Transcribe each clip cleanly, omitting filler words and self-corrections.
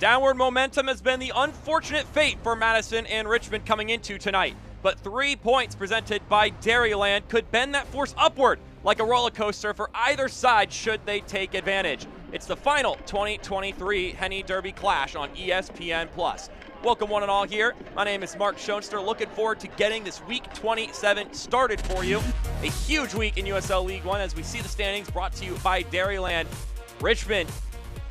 Downward momentum has been the unfortunate fate for Madison and Richmond coming into tonight, but 3 points presented by Dairyland could bend that force upward like a roller coaster for either side should they take advantage. It's the final 2023 Henny Derby Clash on ESPN+. Welcome one and all here. My name is Mark Schoenster. Looking forward to getting this week 27 started for you. A huge week in USL League One as we see the standings brought to you by Dairyland. Richmond,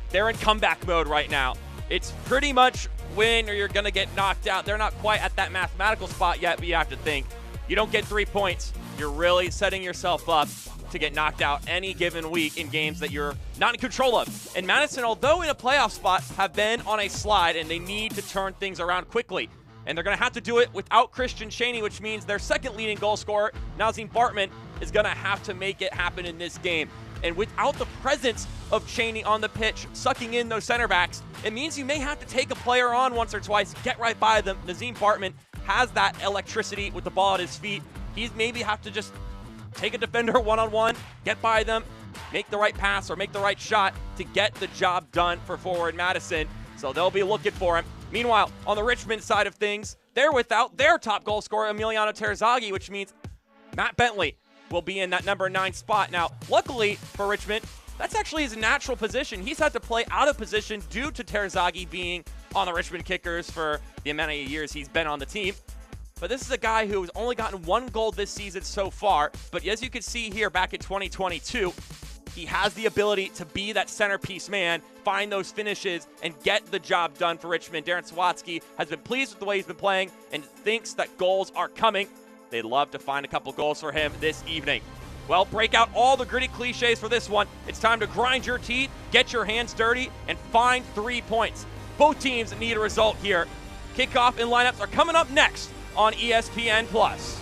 they're in comeback mode right now. It's pretty much win or you're going to get knocked out. They're not quite at that mathematical spot yet, but you have to think. You don't get 3 points, you're really setting yourself up to get knocked out any given week in games that you're not in control of. And Madison, although in a playoff spot, have been on a slide and they need to turn things around quickly. And they're going to have to do it without Christian Cheney, which means their second leading goal scorer, Nazim Bartman, is going to have to make it happen in this game. And without the presence of Cheney on the pitch, sucking in those center backs, it means you may have to take a player on once or twice, get right by them. Nazim Bartman has that electricity with the ball at his feet. He's maybe have to just take a defender one-on-one, get by them, make the right pass or make the right shot to get the job done for forward Madison. So they'll be looking for him. Meanwhile, on the Richmond side of things, they're without their top goal scorer, Emiliano Terzaghi, which means Matt Bentley will be in that number 9 spot. Now, luckily for Richmond, that's actually his natural position. He's had to play out of position due to Terzaghi being on the Richmond Kickers for the amount of years he's been on the team. But this is a guy who has only gotten 1 goal this season so far. But as you can see here back in 2022, he has the ability to be that centerpiece man, find those finishes, and get the job done for Richmond. Darren Sawatsky has been pleased with the way he's been playing and thinks that goals are coming. They'd love to find a couple goals for him this evening. Well, break out all the gritty cliches for this one. It's time to grind your teeth, get your hands dirty, and find 3 points. Both teams need a result here. Kickoff and lineups are coming up next on ESPN+.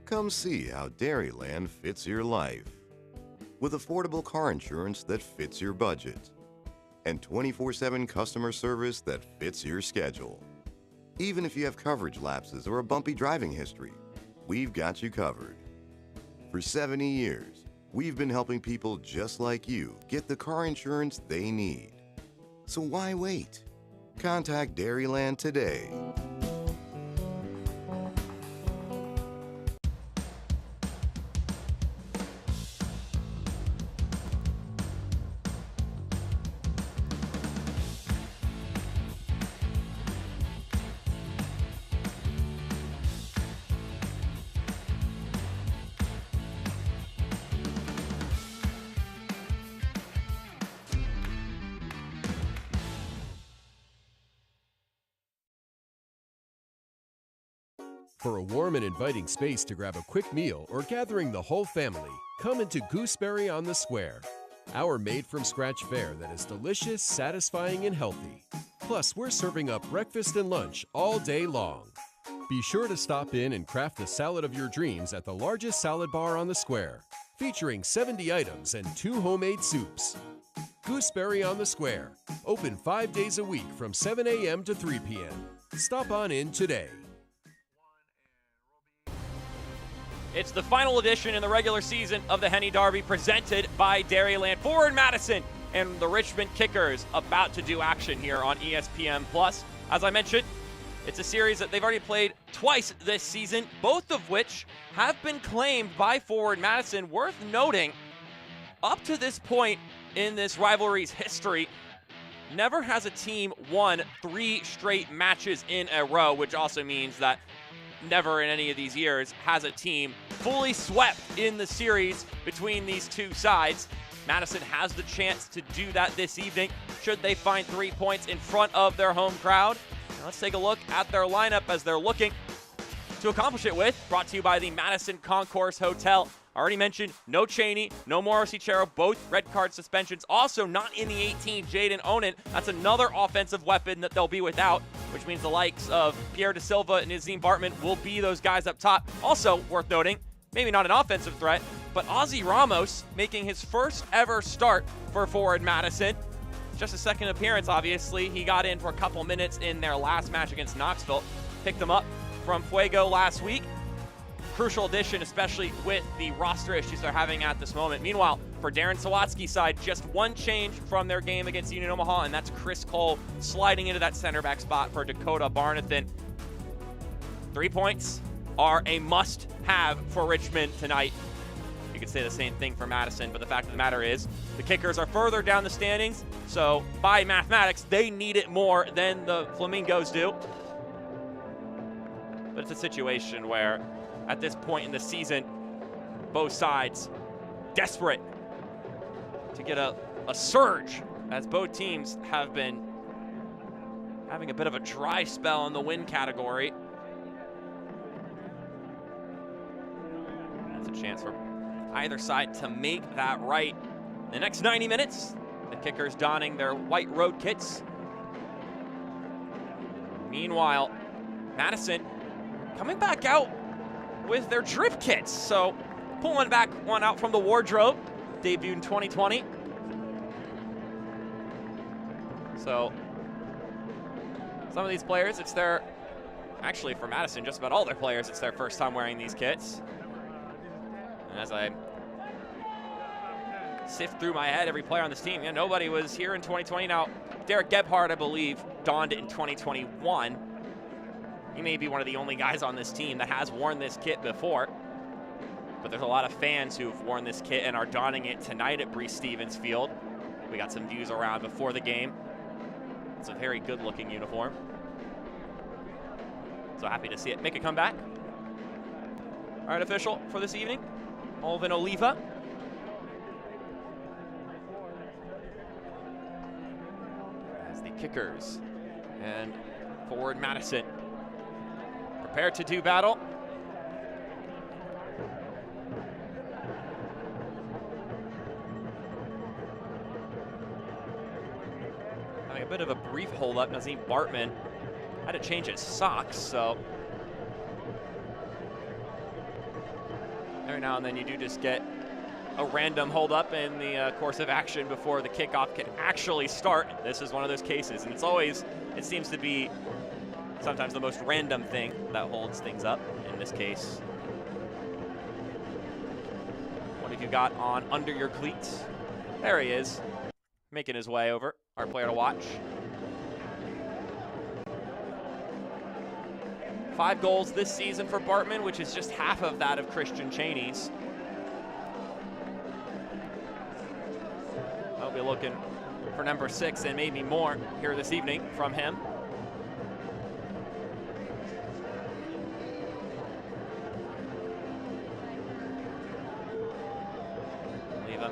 Come see how Dairyland fits your life. With affordable car insurance that fits your budget and 24/7 customer service that fits your schedule. Even if you have coverage lapses or a bumpy driving history, we've got you covered. For 70 years, we've been helping people just like you get the car insurance they need. So why wait? Contact Dairyland today. For a warm and inviting space to grab a quick meal or gathering the whole family, come into Gooseberry on the Square. Our made-from-scratch fare that is delicious, satisfying, and healthy. Plus, we're serving up breakfast and lunch all day long. Be sure to stop in and craft the salad of your dreams at the largest salad bar on the Square, featuring 70 items and 2 homemade soups. Gooseberry on the Square, open 5 days a week from 7 a.m. to 3 p.m. Stop on in today. It's the final edition in the regular season of the Henny Derby presented by Dairyland. Forward Madison and the Richmond Kickers about to do action here on ESPN+. As I mentioned, it's a series that they've already played twice this season, both of which have been claimed by Forward Madison. Worth noting, up to this point in this rivalry's history, never has a team won 3 straight matches in a row, which also means that never in any of these years has a team fully swept in the series between these two sides. Madison has the chance to do that this evening should they find 3 points in front of their home crowd. Now let's take a look at their lineup as they're looking to accomplish it with. Brought to you by the Madison Concourse Hotel. Already mentioned, no Cheney, no Morris Ichero, both red card suspensions. Also not in the 18, Jaden Onen. That's another offensive weapon that they'll be without, which means the likes of Pierre Da Silva and Nazim Bartman will be those guys up top. Also worth noting, maybe not an offensive threat, but Ozzy Ramos making his first ever start for forward Madison. Just a second appearance, obviously. He got in for a couple minutes in their last match against Knoxville. Picked him up from Fuego last week. Crucial addition, especially with the roster issues they're having at this moment. Meanwhile, for Darren Sawatsky's side, just one change from their game against Union Omaha, and that's Chris Cole sliding into that center back spot for Dakota Barnathan. 3 points are a must-have for Richmond tonight. You could say the same thing for Madison, but the fact of the matter is the Kickers are further down the standings, so by mathematics, they need it more than the Flamingos do. But it's a situation where at this point in the season, both sides desperate to get a surge, as both teams have been having a bit of a dry spell in the win category. That's a chance for either side to make that right. The next 90 minutes, the Kickers donning their white road kits. Meanwhile, Madison coming back out with their drip kits. So pulling back one out from the wardrobe, debuted in 2020. So some of these players, actually for Madison, just about all their players, it's their first time wearing these kits. And as I sift through my head every player on this team, nobody was here in 2020. Now, Derek Gebhardt, I believe, donned it in 2021. He may be one of the only guys on this team that has worn this kit before, but there's a lot of fans who've worn this kit and are donning it tonight at Breese Stevens Field. We got some views around before the game. It's a very good-looking uniform. So happy to see it make a comeback. All right, official for this evening, Alvin Oliva. As the Kickers and forward Madison prepared to do battle. Having a bit of a brief hold-up, Nazim Bartman had to change his socks, so every now and then you do just get a random hold-up in the course of action before the kickoff can actually start. This is one of those cases, and it seems to be sometimes the most random thing that holds things up. In this case, what have you got on under your cleats? There he is, making his way over. Our player to watch. 5 goals this season for Bartman, which is just half of that of Christian Cheney's. I'll be looking for number 6 and maybe more here this evening from him.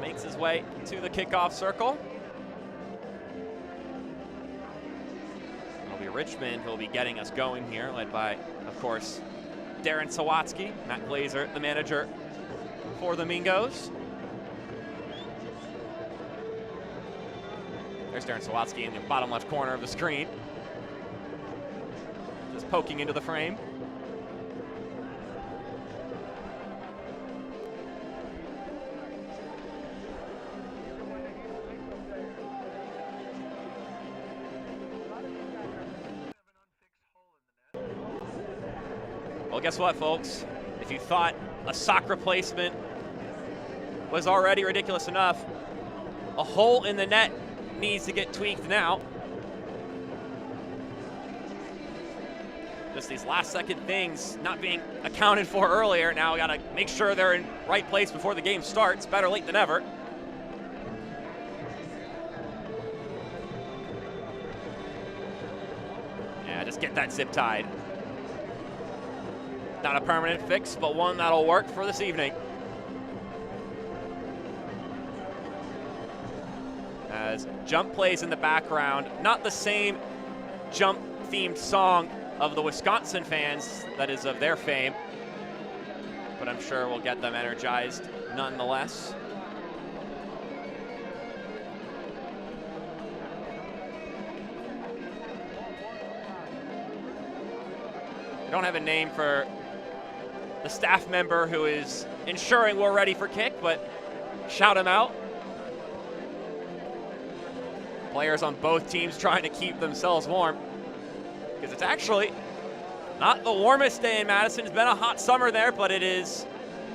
Makes his way to the kickoff circle. It'll be Richmond who'll be getting us going here, led by, of course, Darren Sawatsky, Matt Glazer, the manager for the Mingos. There's Darren Sawatsky in the bottom left corner of the screen, just poking into the frame. Well, guess what, folks? If you thought a sock replacement was already ridiculous enough, a hole in the net needs to get tweaked now. Just these last-second things not being accounted for earlier. Now we got to make sure they're in right place before the game starts. Better late than ever. Yeah, just get that zip tied. Not a permanent fix, but one that'll work for this evening. As jump plays in the background, not the same jump-themed song of the Wisconsin fans that is of their fame, but I'm sure we'll get them energized nonetheless. I don't have a name for the staff member who is ensuring we're ready for kick, but shout him out. Players on both teams trying to keep themselves warm, because it's actually not the warmest day in Madison. It's been a hot summer there, but it is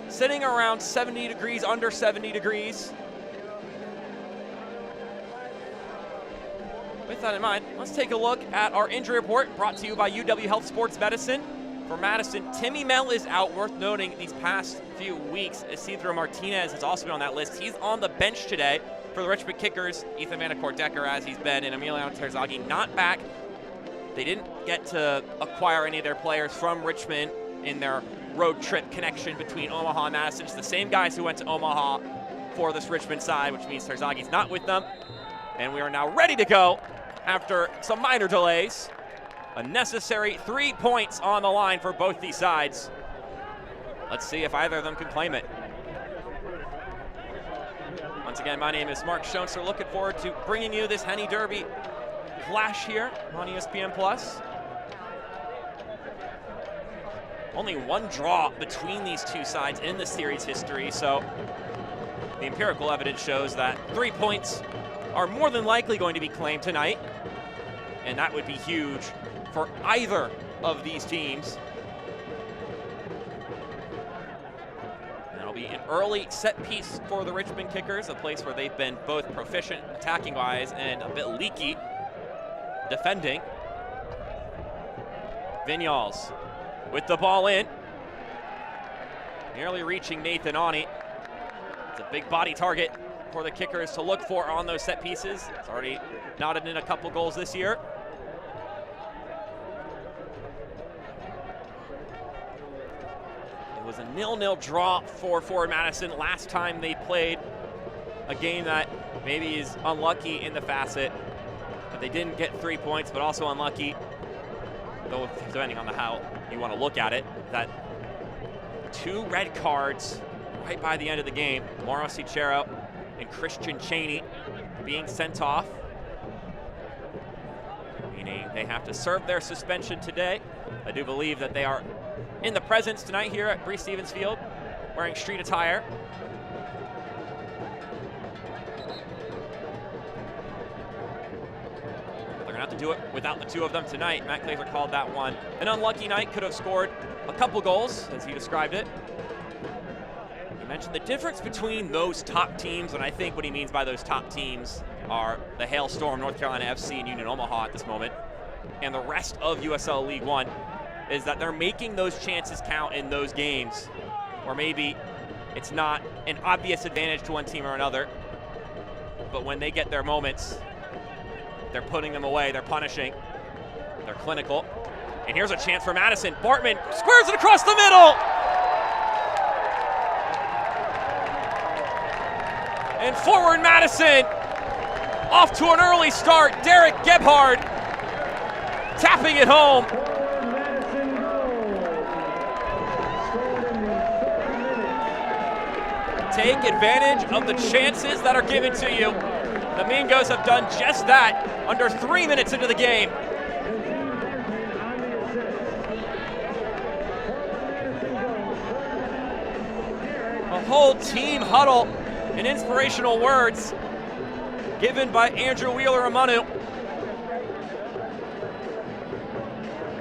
sitting around 70 degrees, under 70 degrees. With that in mind, let's take a look at our injury report brought to you by UW Health Sports Medicine. For Madison, Timmy Mell is out. Worth noting these past few weeks, Isidro Martinez has also been on that list. He's on the bench today for the Richmond Kickers. Ethan Vanacore-Decker, as he's been, and Emiliano Terzaghi not back. They didn't get to acquire any of their players from Richmond in their road trip connection between Omaha and Madison. It's the same guys who went to Omaha for this Richmond side, which means Terzaghi's not with them. And we are now ready to go after some minor delays. A necessary 3 points on the line for both these sides. Let's see if either of them can claim it. Once again, my name is Mark Schoenster. Looking forward to bringing you this Henny Derby flash here on ESPN+. Only one draw between these two sides in the series history, so the empirical evidence shows that 3 points are more than likely going to be claimed tonight, and that would be huge for either of these teams. That'll be an early set piece for the Richmond Kickers, a place where they've been both proficient attacking-wise and a bit leaky defending. Vinyals with the ball in, nearly reaching Nathan Ani. It's a big body target for the Kickers to look for on those set pieces. It's already knotted in a couple goals this year. It was a 0-0 draw for Forward Madison last time they played a game that maybe is unlucky in the facet that they didn't get 3 points, but also unlucky, though depending on how you want to look at it, that 2 red cards right by the end of the game. Mauro Cicero and Christian Cheney being sent off, meaning they have to serve their suspension today. I do believe that they are in the presence tonight here at Breese Stevens Field, wearing street attire. They're gonna have to do it without the 2 of them tonight. Matt Glazer called that one an unlucky night. Could have scored a couple goals, as he described it. He mentioned the difference between those top teams, and I think what he means by those top teams are the Hailstorm, North Carolina FC, and Union Omaha at this moment, and the rest of USL League One, is that they're making those chances count in those games, or maybe it's not an obvious advantage to one team or another, but when they get their moments, they're putting them away, they're punishing, they're clinical. And here's a chance for Madison. Bartman squares it across the middle! And Forward Madison off to an early start. Derek Gebhard tapping it home. Take advantage of the chances that are given to you. The Mingos have done just that under 3 minutes into the game. A whole team huddle and inspirational words given by Andrew Wheeler-Amanu.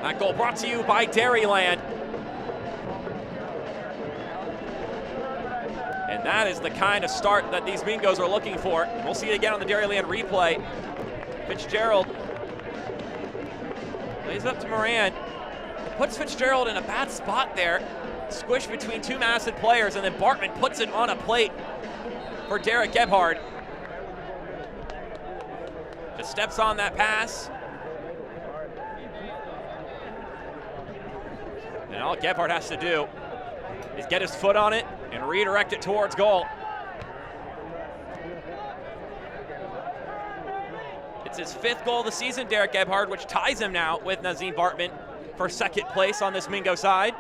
That goal brought to you by Dairyland. And that is the kind of start that these Mingos are looking for. We'll see it again on the Dairyland replay. Fitzgerald lays it up to Moran. Puts Fitzgerald in a bad spot there. Squished between 2 Madison players, and then Bartman puts it on a plate for Derek Gebhard. Just steps on that pass. And all Gebhard has to do is get his foot on it and redirect it towards goal. It's his 5th goal of the season, Derek Gebhard, which ties him now with Nazim Bartman for second place on this Mingo side.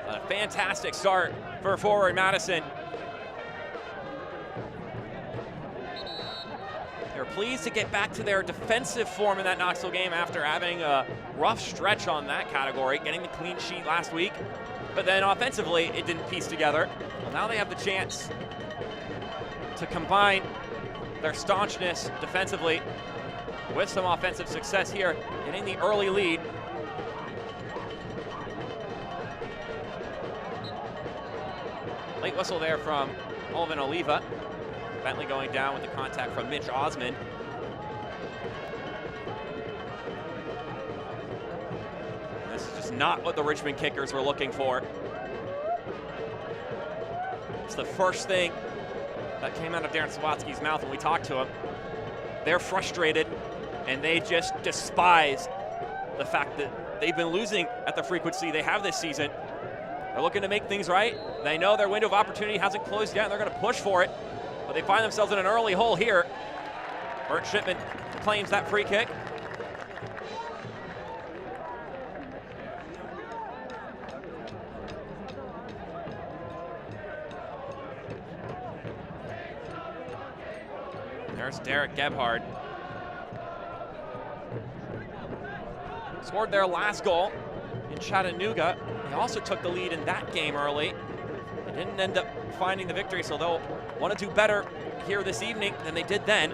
A fantastic start for forward Madison. They're pleased to get back to their defensive form in that Knoxville game after having a rough stretch on that category, getting the clean sheet last week. But then offensively, it didn't piece together. Well, now they have the chance to combine their staunchness defensively with some offensive success here, getting the early lead. Late whistle there from Olvin Oliva. Bentley going down with the contact from Mitch Osmond. And this is just not what the Richmond kickers were looking for. It's the first thing that came out of Darren Sawatsky's mouth when we talked to him. They're frustrated, and they just despise the fact that they've been losing at the frequency they have this season. They're looking to make things right. They know their window of opportunity hasn't closed yet, and they're going to push for it. But they find themselves in an early hole here. Bert Shipman claims that free kick. There's Derek Gebhard. Scored their last goal in Chattanooga. They also took the lead in that game early. They didn't end up finding the victory, so they'll want to do better here this evening than they did then.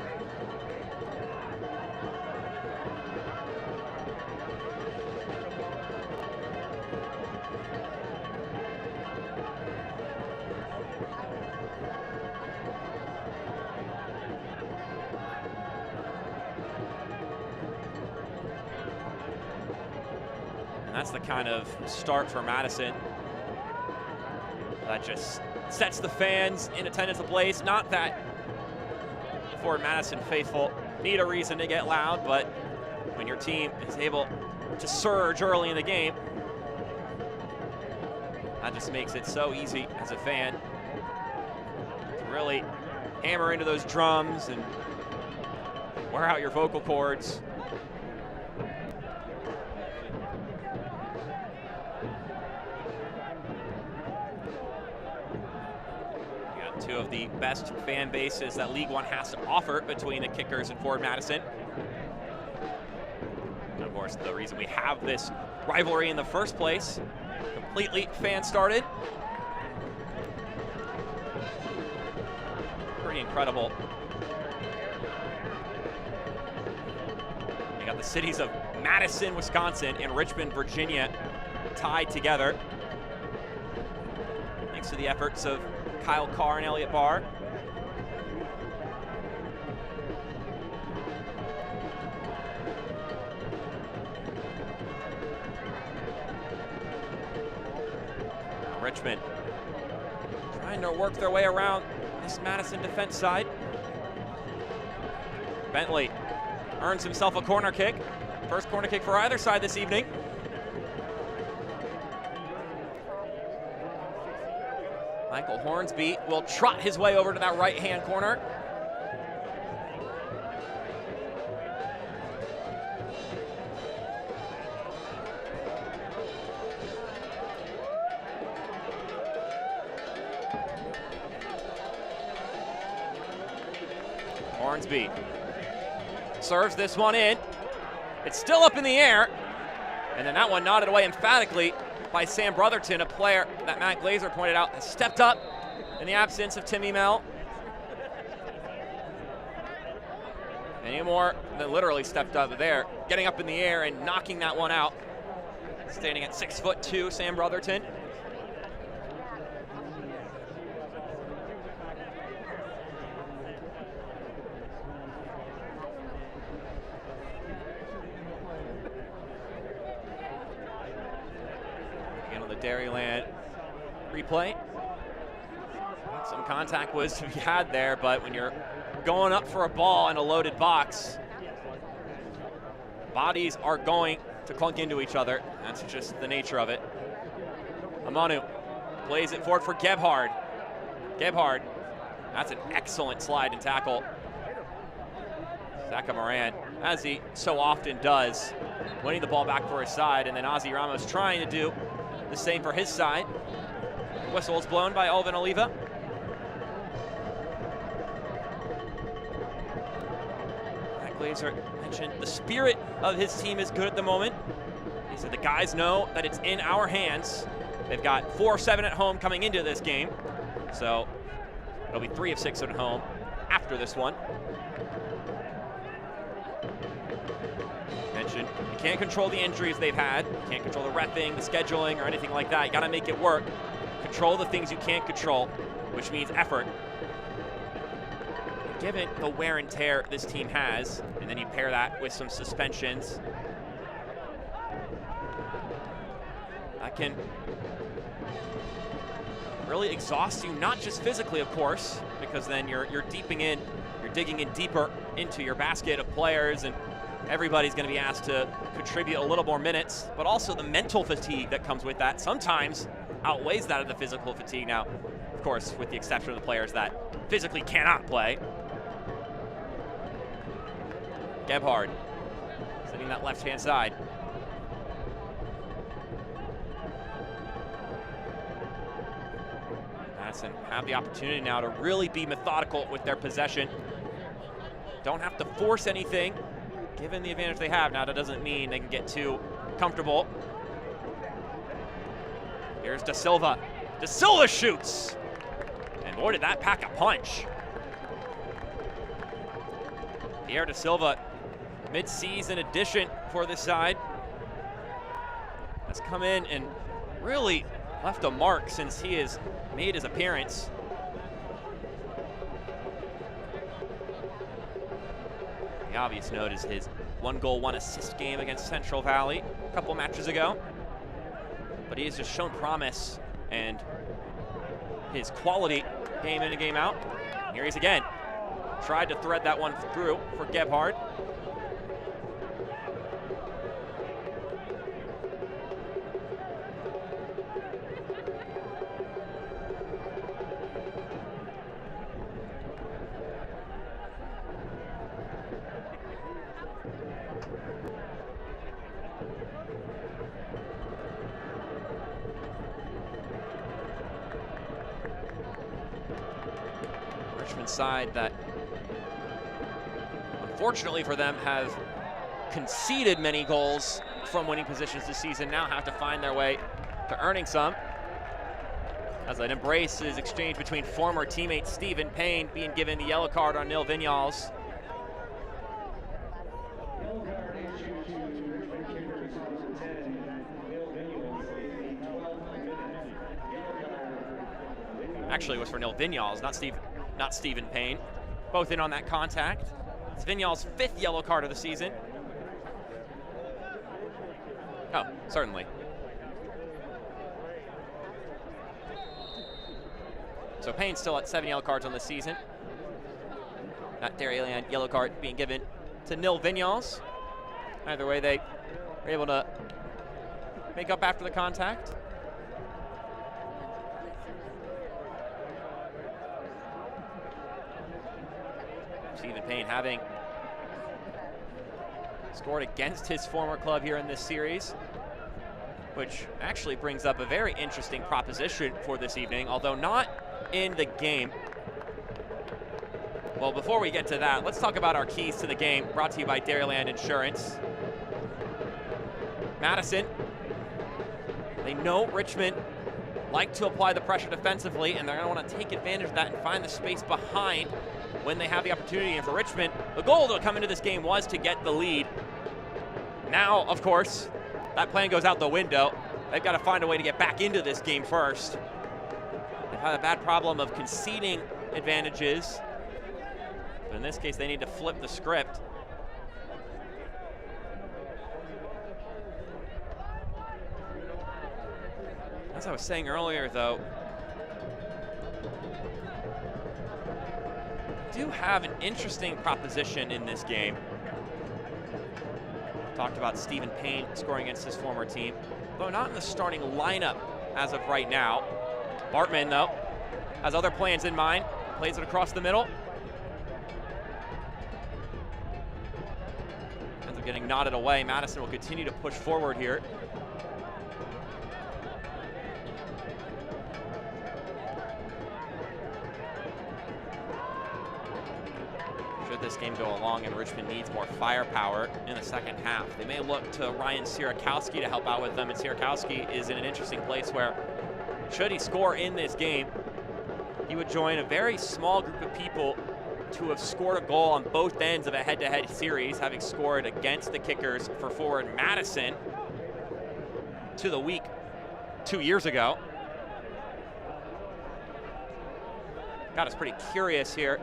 And that's the kind of start for Madison that just sets the fans in attendance ablaze. Not that Ford Madison faithful need a reason to get loud, but when your team is able to surge early in the game, that just makes it so easy as a fan to really hammer into those drums and wear out your vocal cords. Two of the best fan bases that League One has to offer between the Kickers and Ford Madison. And of course, the reason we have this rivalry in the first place, completely fan-started. Pretty incredible. You got the cities of Madison, Wisconsin, and Richmond, Virginia tied together, thanks to the efforts of Kyle Carr and Elliot Barr. Richmond trying to work their way around this Madison defense side. Bentley earns himself a corner kick. First corner kick for either side this evening. Michael Hornsby will trot his way over to that right-hand corner. Hornsby serves this one in. It's still up in the air. And then that one nodded away emphatically by Sam Brotherton, a player that Matt Glazer pointed out has stepped up in the absence of Timmy Mell. Any more than literally stepped up there, getting up in the air and knocking that one out. Standing at 6'2", Sam Brotherton. Dairyland replay. Some contact was to be had there, but when you're going up for a ball in a loaded box, bodies are going to clunk into each other. That's just the nature of it. Amanu plays it forward for Gebhard. Gebhard, that's an excellent slide and tackle. Zaka Moran, as he so often does, winning the ball back for his side, and then Ozzy Ramos trying to do the same for his side. Whistle is blown by Alvin Oliva. Matt Glazer mentioned the spirit of his team is good at the moment. He said the guys know that it's in our hands. They've got 4 of 7 at home coming into this game, so it'll be 3 of 6 at home after this one. Mentioned you can't control the injuries they've had, you can't control the reffing, the scheduling, or anything like that. You gotta make it work. Control the things you can't control, which means effort. Given the wear and tear this team has, and then you pair that with some suspensions, that can really exhaust you, not just physically, of course, because then you're digging in deeper into your basket of players, and everybody's going to be asked to contribute a little more minutes, but also the mental fatigue that comes with that sometimes outweighs that of the physical fatigue. Now, of course, with the exception of the players that physically cannot play. Gebhard sitting that left-hand side. Madison have the opportunity now to really be methodical with their possession. Don't have to force anything, given the advantage they have. Now, that doesn't mean they can get too comfortable. Here's Da Silva. Da Silva shoots! And boy, did that pack a punch. Pierre Da Silva, mid-season addition for this side, has come in and really left a mark since he has made his appearance. The obvious note is his 1-goal, 1-assist game against Central Valley a couple matches ago. But he has just shown promise and his quality game in and game out. And here he is again. Tried to thread that one through for Gebhard. Richmond side that, unfortunately for them, have conceded many goals from winning positions this season, now have to find their way to earning some. As it embraces exchange between former teammate Stephen Payne being given the yellow card on Nil Vinyals. Actually, it was for Nil Vinyals, not Stephen Payne. Both in on that contact. It's Vinyals' 5th yellow card of the season. Oh, certainly. So Payne's still at 7 yellow cards on the season. That Darien yellow card being given to Nil Vinyals. Either way, they were able to make up after the contact. Stephen Payne having scored against his former club here in this series, which actually brings up a very interesting proposition for this evening, although not in the game. Well, before we get to that, let's talk about our keys to the game, brought to you by Dairyland Insurance. Madison, they know Richmond like to apply the pressure defensively, and they're going to want to take advantage of that and find the space behind when they have the opportunity. And for Richmond, the goal to come into this game was to get the lead. Now, of course, that plan goes out the window. They've got to find a way to get back into this game first. They've had a bad problem of conceding advantages, but in this case, they need to flip the script. As I was saying earlier, though, do have an interesting proposition in this game. Talked about Stephen Payne scoring against his former team, though not in the starting lineup as of right now. Bartman, though, has other plans in mind. Plays it across the middle. Ends up getting nodded away. Madison will continue to push forward here. Should this game go along and Richmond needs more firepower in the second half, they may look to Ryan Sierakowski to help out with them, and Sierakowski is in an interesting place where, should he score in this game, he would join a very small group of people to have scored a goal on both ends of a head-to-head series, having scored against the Kickers for forward Madison to the week 2 years ago. Got us pretty curious here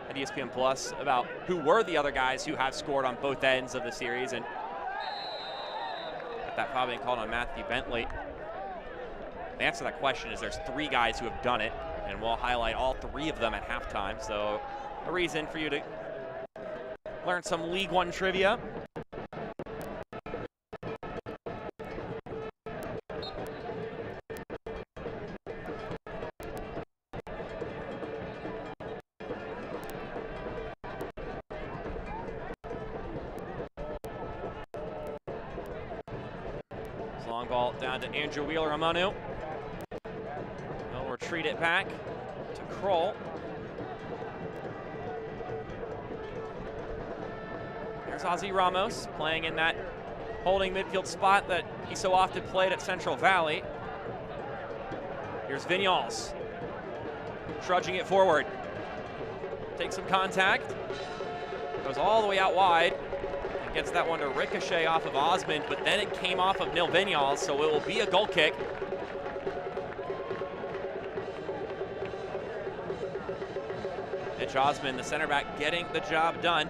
at ESPN Plus about who were the other guys who have scored on both ends of the series, and that foul being called on Matthew Bentley. The answer to that question is there's 3 guys who have done it, and we'll highlight all 3 of them at halftime. So a reason for you to learn some League One trivia. Long ball down to Andrew Wheeler-Amonu. He'll retreat it back to Kroll. There's Ozzy Ramos playing in that holding midfield spot that he so often played at Central Valley. Here's Vinyals, trudging it forward. Takes some contact, goes all the way out wide. Gets that one to ricochet off of Osmond, but then it came off of Nil Vinyals, so it will be a goal kick. Mitch Osmond, the center back, getting the job done.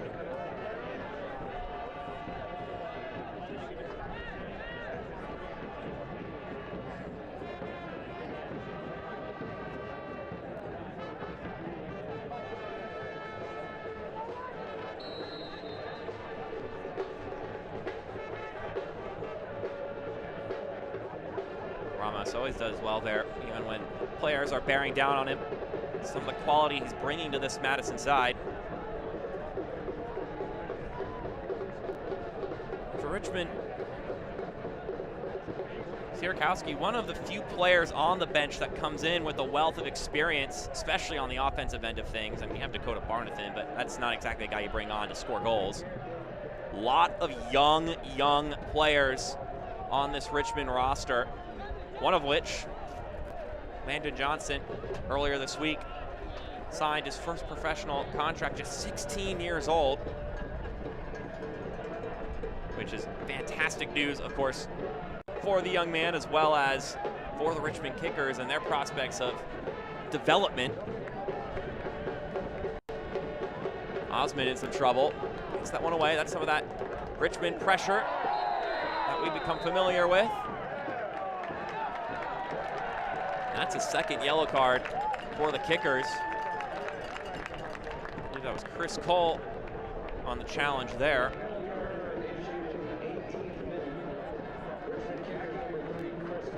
Ramos always does well there, even when players are bearing down on him. Some of the quality he's bringing to this Madison side. For Richmond, Sierakowski, one of the few players on the bench that comes in with a wealth of experience, especially on the offensive end of things. I mean, you have Dakota Barnathan, but that's not exactly a guy you bring on to score goals. A lot of young players on this Richmond roster. One of which, Landon Johnson, earlier this week, signed his first professional contract, just 16 years old, which is fantastic news, of course, for the young man as well as for the Richmond Kickers and their prospects of development. Osmond in some trouble. Gets that one away. That's some of that Richmond pressure that we've become familiar with. That's a second yellow card for the Kickers. I believe that was Chris Cole on the challenge there.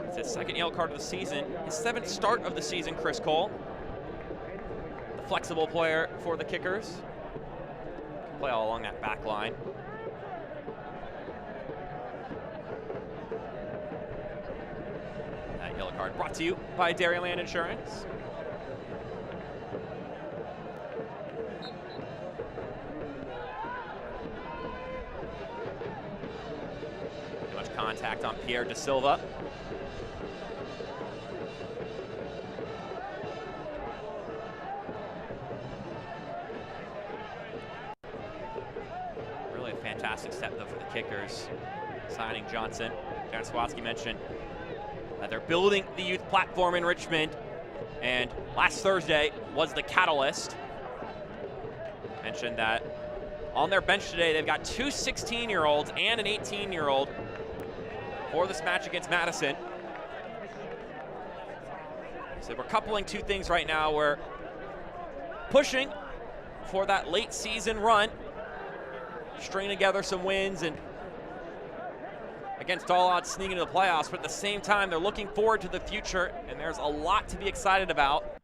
It's his second yellow card of the season. His 7th start of the season, Chris Cole. The flexible player for the Kickers. Can play all along that back line. Yellow card brought to you by Dairyland Insurance. Too much contact on Pierre Da Silva. Really a fantastic step though for the Kickers, signing Johnson. Darren Swatsky mentioned that they're building the youth platform in Richmond, and last Thursday was the catalyst. Mentioned that on their bench today, they've got 2 16-year-olds and an 18-year-old for this match against Madison. So we're coupling 2 things right now. We're pushing for that late season run, string together some wins and against all odds sneaking into the playoffs, but at the same time, they're looking forward to the future, and there's a lot to be excited about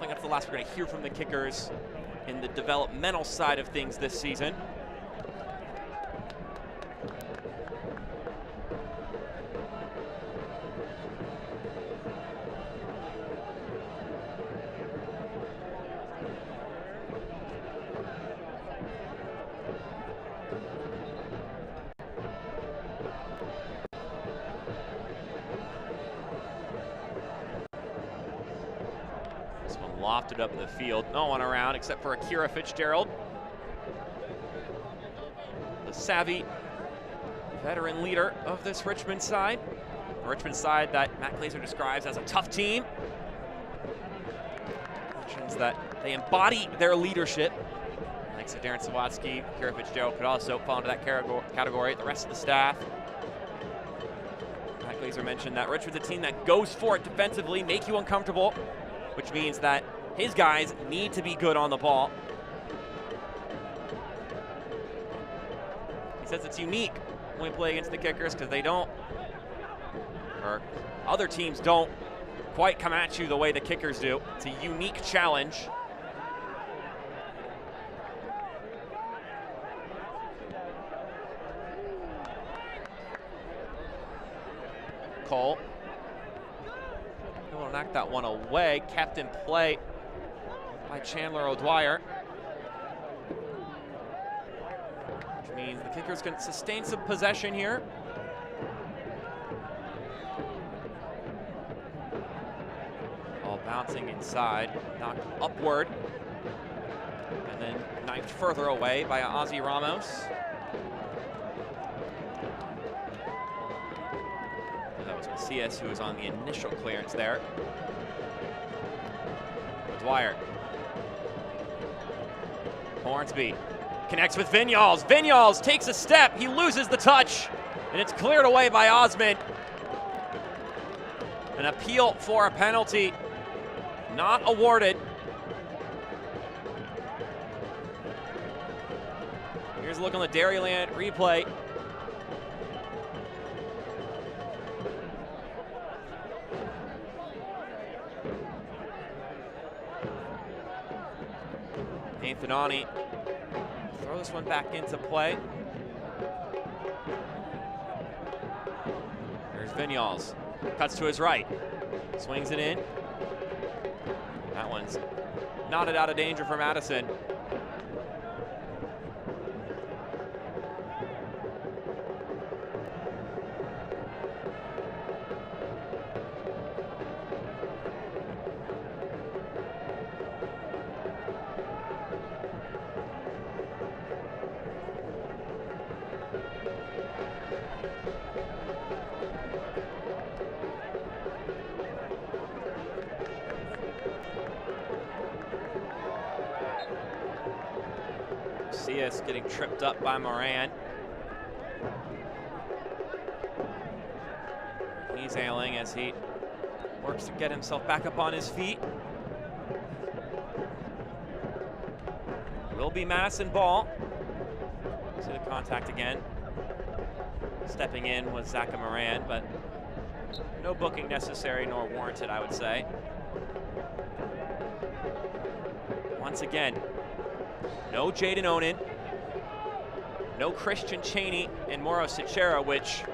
think that's the last we're going to hear from the Kickers in the developmental side of things this season. Lofted up the field. No one around except for Akira Fitzgerald. The savvy veteran leader of this Richmond side. A Richmond side that Matt Glazer describes as a tough team. Mentions that they embody their leadership. Thanks to Darren Sawatsky, Akira Fitzgerald could also fall into that category. The rest of the staff. Matt Glazer mentioned that Richmond's a team that goes for it defensively, make you uncomfortable, which means that his guys need to be good on the ball. He says it's unique when we play against the Kickers because they don't, or other teams don't quite come at you the way the Kickers do. It's a unique challenge. Cole. He'll knock that one away. Kept in play by Chandler O'Dwyer. Which means the Kickers can sustain some possession here. Ball bouncing inside, knocked upward, and then knifed further away by Ozzy Ramos. That was Macias who was on the initial clearance there. O'Dwyer. Hornsby connects with Vinyals. Vinyals takes a step. He loses the touch, and it's cleared away by Osmond. An appeal for a penalty not awarded. Here's a look on the Dairyland replay. Anthony throw this one back into play. There's Vinyals. Cuts to his right. Swings it in. That one's knotted out of danger for Madison. Macias getting tripped up by Moran. He's ailing as he works to get himself back up on his feet. Will be Madison ball. See the contact again. Stepping in was Zaka Moran, but no booking necessary nor warranted, I would say. Once again, no Jaden Onan, no Christian Cheney and Mauro Sechera, which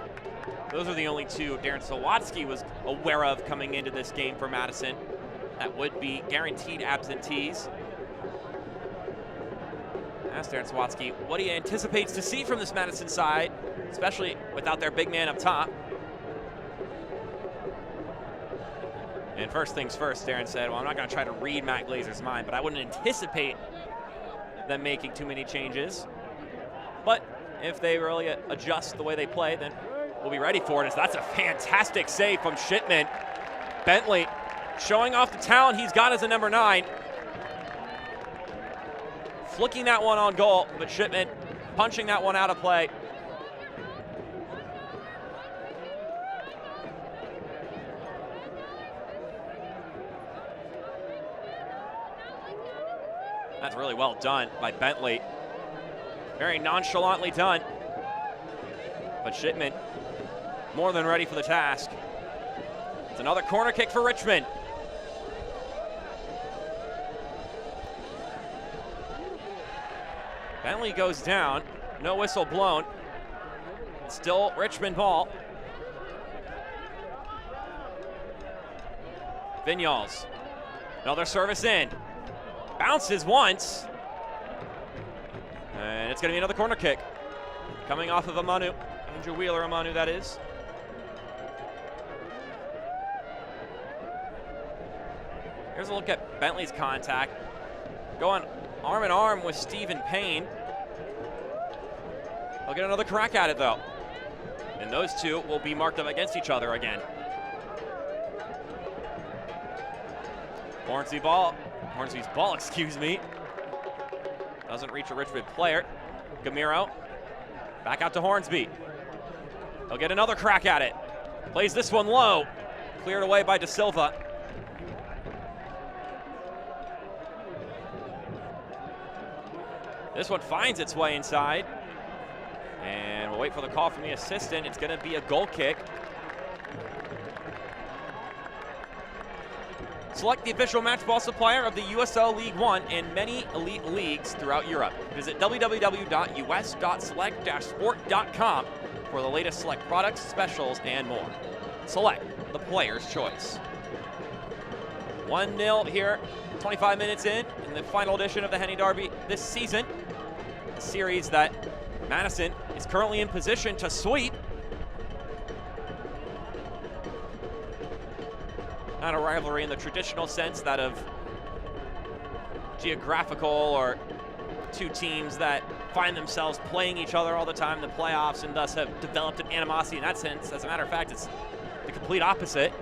those are the only two Darren Sawatsky was aware of coming into this game for Madison. That would be guaranteed absentees. Asked Darren Sawatsky what he anticipates to see from this Madison side, especially without their big man up top. And first things first, Darren said, well, I'm not going to try to read Matt Glazer's mind, but I wouldn't anticipate them making too many changes. But if they really adjust the way they play, then we'll be ready for it. That's a fantastic save from Shipman. Bentley showing off the talent he's got as a number 9. Flicking that one on goal, but Shipman punching that one out of play. That's really well done by Bentley. Very nonchalantly done. But Shipman more than ready for the task. It's another corner kick for Richmond. Bentley goes down. No whistle blown. Still Richmond ball. Vinyals. Another service in. Bounces once. And it's going to be another corner kick. Coming off of Amanu. Andrew Wheeler Amanu, that is. Here's a look at Bentley's contact. Going arm in arm with Stephen Payne. They'll get another crack at it, though. And those two will be marked up against each other again. Hornsby's ball, excuse me. Doesn't reach a Richmond player. Gamiro, back out to Hornsby. He'll get another crack at it. Plays this one low. Cleared away by De Silva. This one finds its way inside. And we'll wait for the call from the assistant. It's going to be a goal kick. Select the official match ball supplier of the USL League One and many elite leagues throughout Europe. Visit www.us.select-sport.com for the latest Select products, specials, and more. Select, the player's choice. 1-0 here, 25 minutes in the final edition of the Henny Derby this season. A series that Madison is currently in position to sweep. Not a rivalry in the traditional sense, that of geographical or two teams that find themselves playing each other all the time in the playoffs and thus have developed an animosity in that sense. As a matter of fact, it's the complete opposite.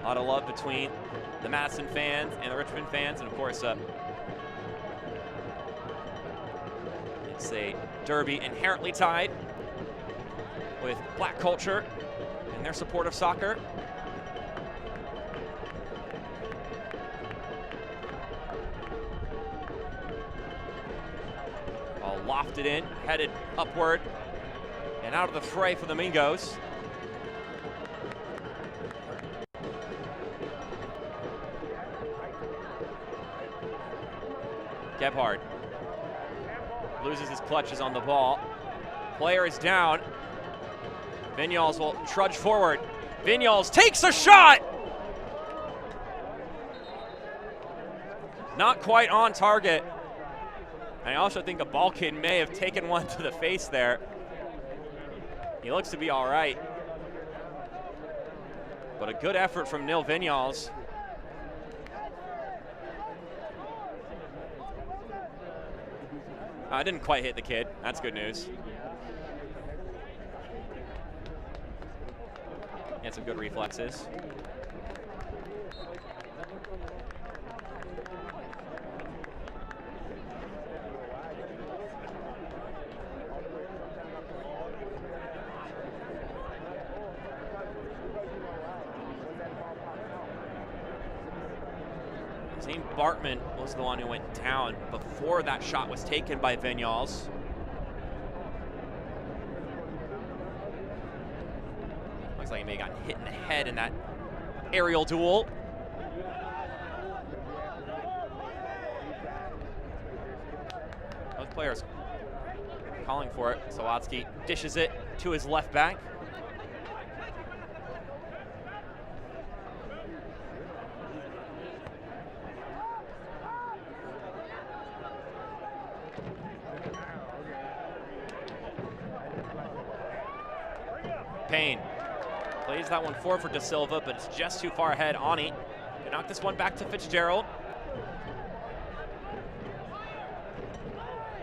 A lot of love between the Madison fans and the Richmond fans, and of course, it's a derby inherently tied with black culture and their support of soccer. All lofted in, headed upward, and out of the fray for the Mingos. Gebhard loses his clutches on the ball. Player is down. Vinyals will trudge forward. Vinyals takes a shot! Not quite on target. I also think a ball kid may have taken one to the face there. He looks to be all right. But a good effort from Nil Vinyals. I didn't quite hit the kid. That's good news. He had some good reflexes. Zane Bartman was the one who went down before that shot was taken by Vinyals. Looks like he may have gotten hit in the head in that aerial duel. Both players calling for it. Sawatsky dishes it to his left back. Payne plays that one forward for De Silva, but it's just too far ahead. Ani can knock this one back to Fitzgerald.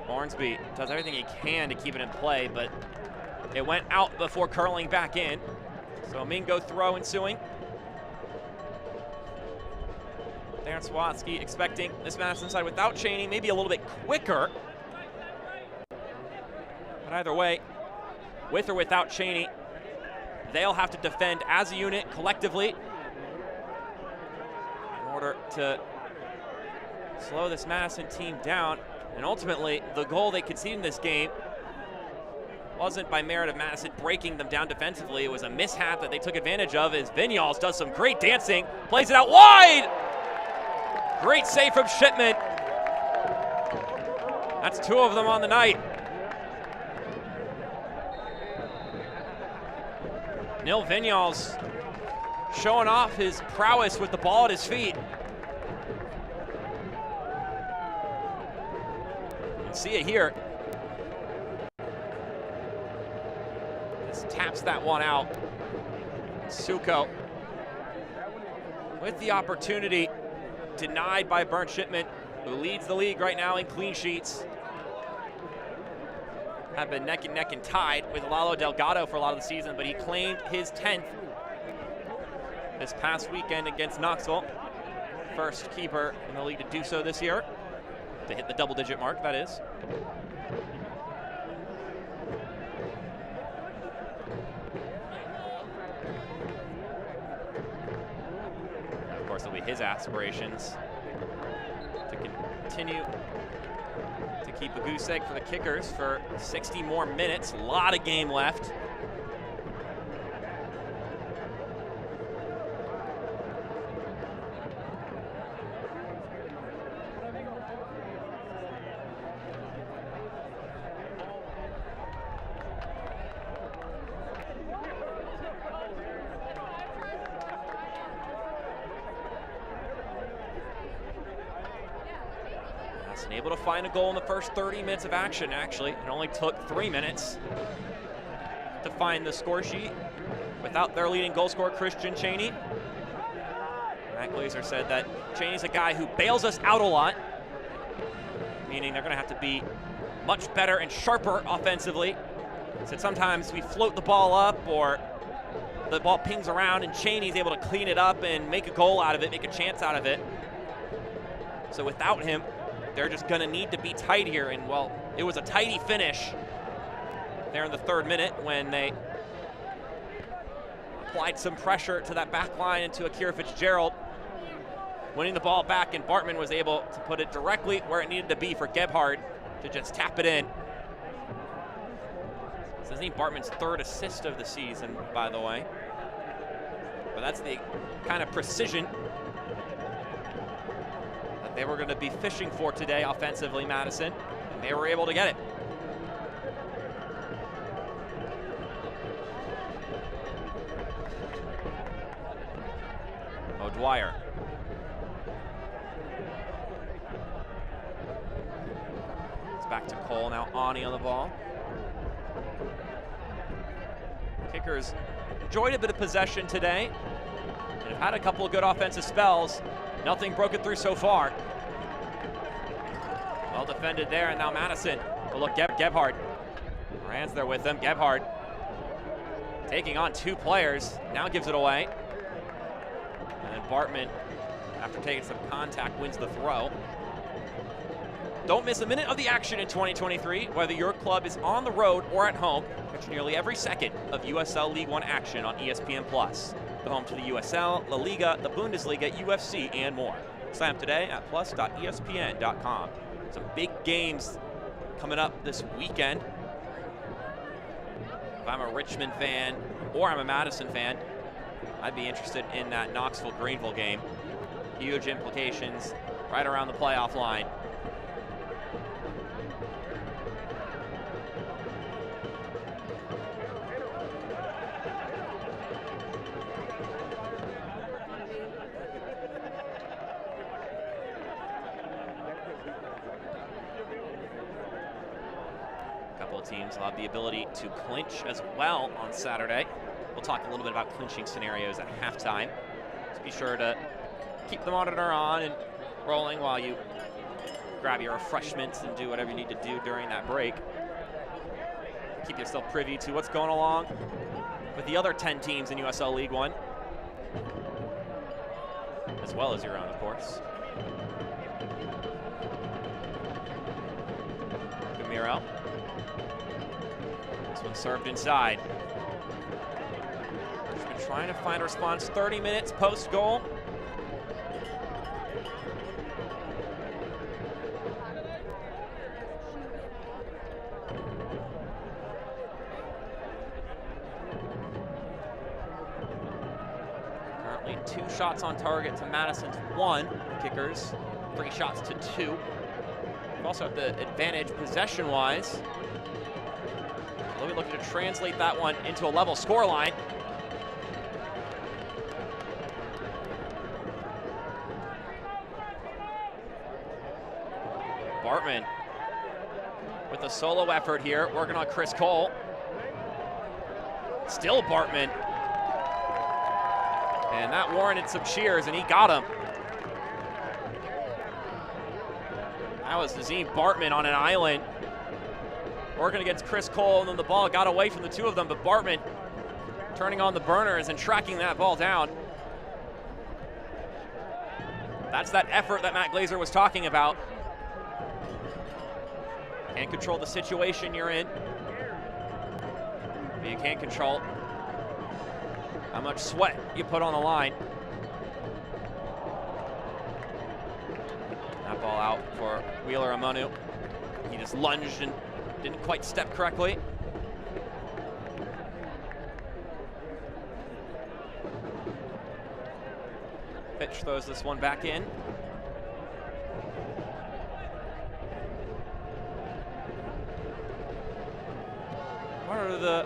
Hornsby does everything he can to keep it in play, but it went out before curling back in. So a Mingo throw ensuing. Darren Sawatsky expecting this Madison side without Cheney, maybe a little bit quicker. But either way, with or without Cheney, they'll have to defend as a unit collectively in order to slow this Madison team down. And ultimately, the goal they conceded in this game wasn't by merit of Madison breaking them down defensively. It was a mishap that they took advantage of as Vinyals does some great dancing, plays it out wide. Great save from Shipman. That's 2 of them on the night. Nil Vignals showing off his prowess with the ball at his feet. You can see it here. Just taps that one out. Suko with the opportunity, denied by Bernd Shipman, who leads the league right now in clean sheets. Have been neck and neck and tied with Lalo Delgado for a lot of the season, but he claimed his 10th this past weekend against Knoxville. First keeper in the league to do so this year, to hit the double-digit mark, that is. And of course, it'll be his aspirations to continue to keep a goose egg for the kickers for 60 more minutes. A lot of game left. Able to find a goal in the first 30 minutes of action, actually. It only took 3 minutes to find the score sheet without their leading goal scorer, Christian Cheney. Matt Glazer said that Cheney's a guy who bails us out a lot, meaning they're going to have to be much better and sharper offensively. He said sometimes we float the ball up or the ball pings around and Cheney's able to clean it up and make a goal out of it, make a chance out of it. So without him, they're just going to need to be tight here, and well, it was a tighty finish there in the 3rd minute when they applied some pressure to that back line into Akira Fitzgerald, winning the ball back, and Bartman was able to put it directly where it needed to be for Gebhard to just tap it in. This isn't Bartman's 3rd assist of the season, by the way, but that's the kind of precision they were going to be fishing for today offensively, Madison, and they were able to get it. O'Dwyer. It's back to Cole, now Ani on the ball. Kickers enjoyed a bit of possession today and have had a couple of good offensive spells. Nothing broken through so far. Well defended there, and now Madison. But look, Gebhard. Rand's there with them. Gebhard taking on 2 players. Now gives it away. And then Bartman, after taking some contact, wins the throw. Don't miss a minute of the action in 2023, whether your club is on the road or at home. Catch nearly every second of USL League One action on ESPN+. The home to the USL, La Liga, the Bundesliga, UFC, and more. Sign up today at plus.espn.com. Some big games coming up this weekend. If I'm a Richmond fan or I'm a Madison fan, I'd be interested in that Knoxville-Greenville game. Huge implications right around the playoff line. Teams will have the ability to clinch as well on Saturday. We'll talk a little bit about clinching scenarios at halftime. So be sure to keep the monitor on and rolling while you grab your refreshments and do whatever you need to do during that break. Keep yourself privy to what's going along with the other 10 teams in USL League One, as well as your own, of course. Gamiro. This one served inside. Richmond trying to find a response. 30 minutes post-goal. Currently 2 shots on target to Madison's 1. Kickers 3 shots to 2. also have the advantage possession-wise. We'll be looking to translate that one into a level scoreline. Bartman with a solo effort here, working on Chris Cole. Still Bartman. And that warranted some cheers, and he got him. That was Nazim Bartman on an island, working against Chris Cole, and then the ball got away from the two of them, but Bartman turning on the burners and tracking that ball down. That's that effort that Matt Glazer was talking about. Can't control the situation you're in, but you can't control how much sweat you put on the line. That ball out for Wheeler Amonu. He just lunged and didn't quite step correctly. Pitch throws this one back in. Part of the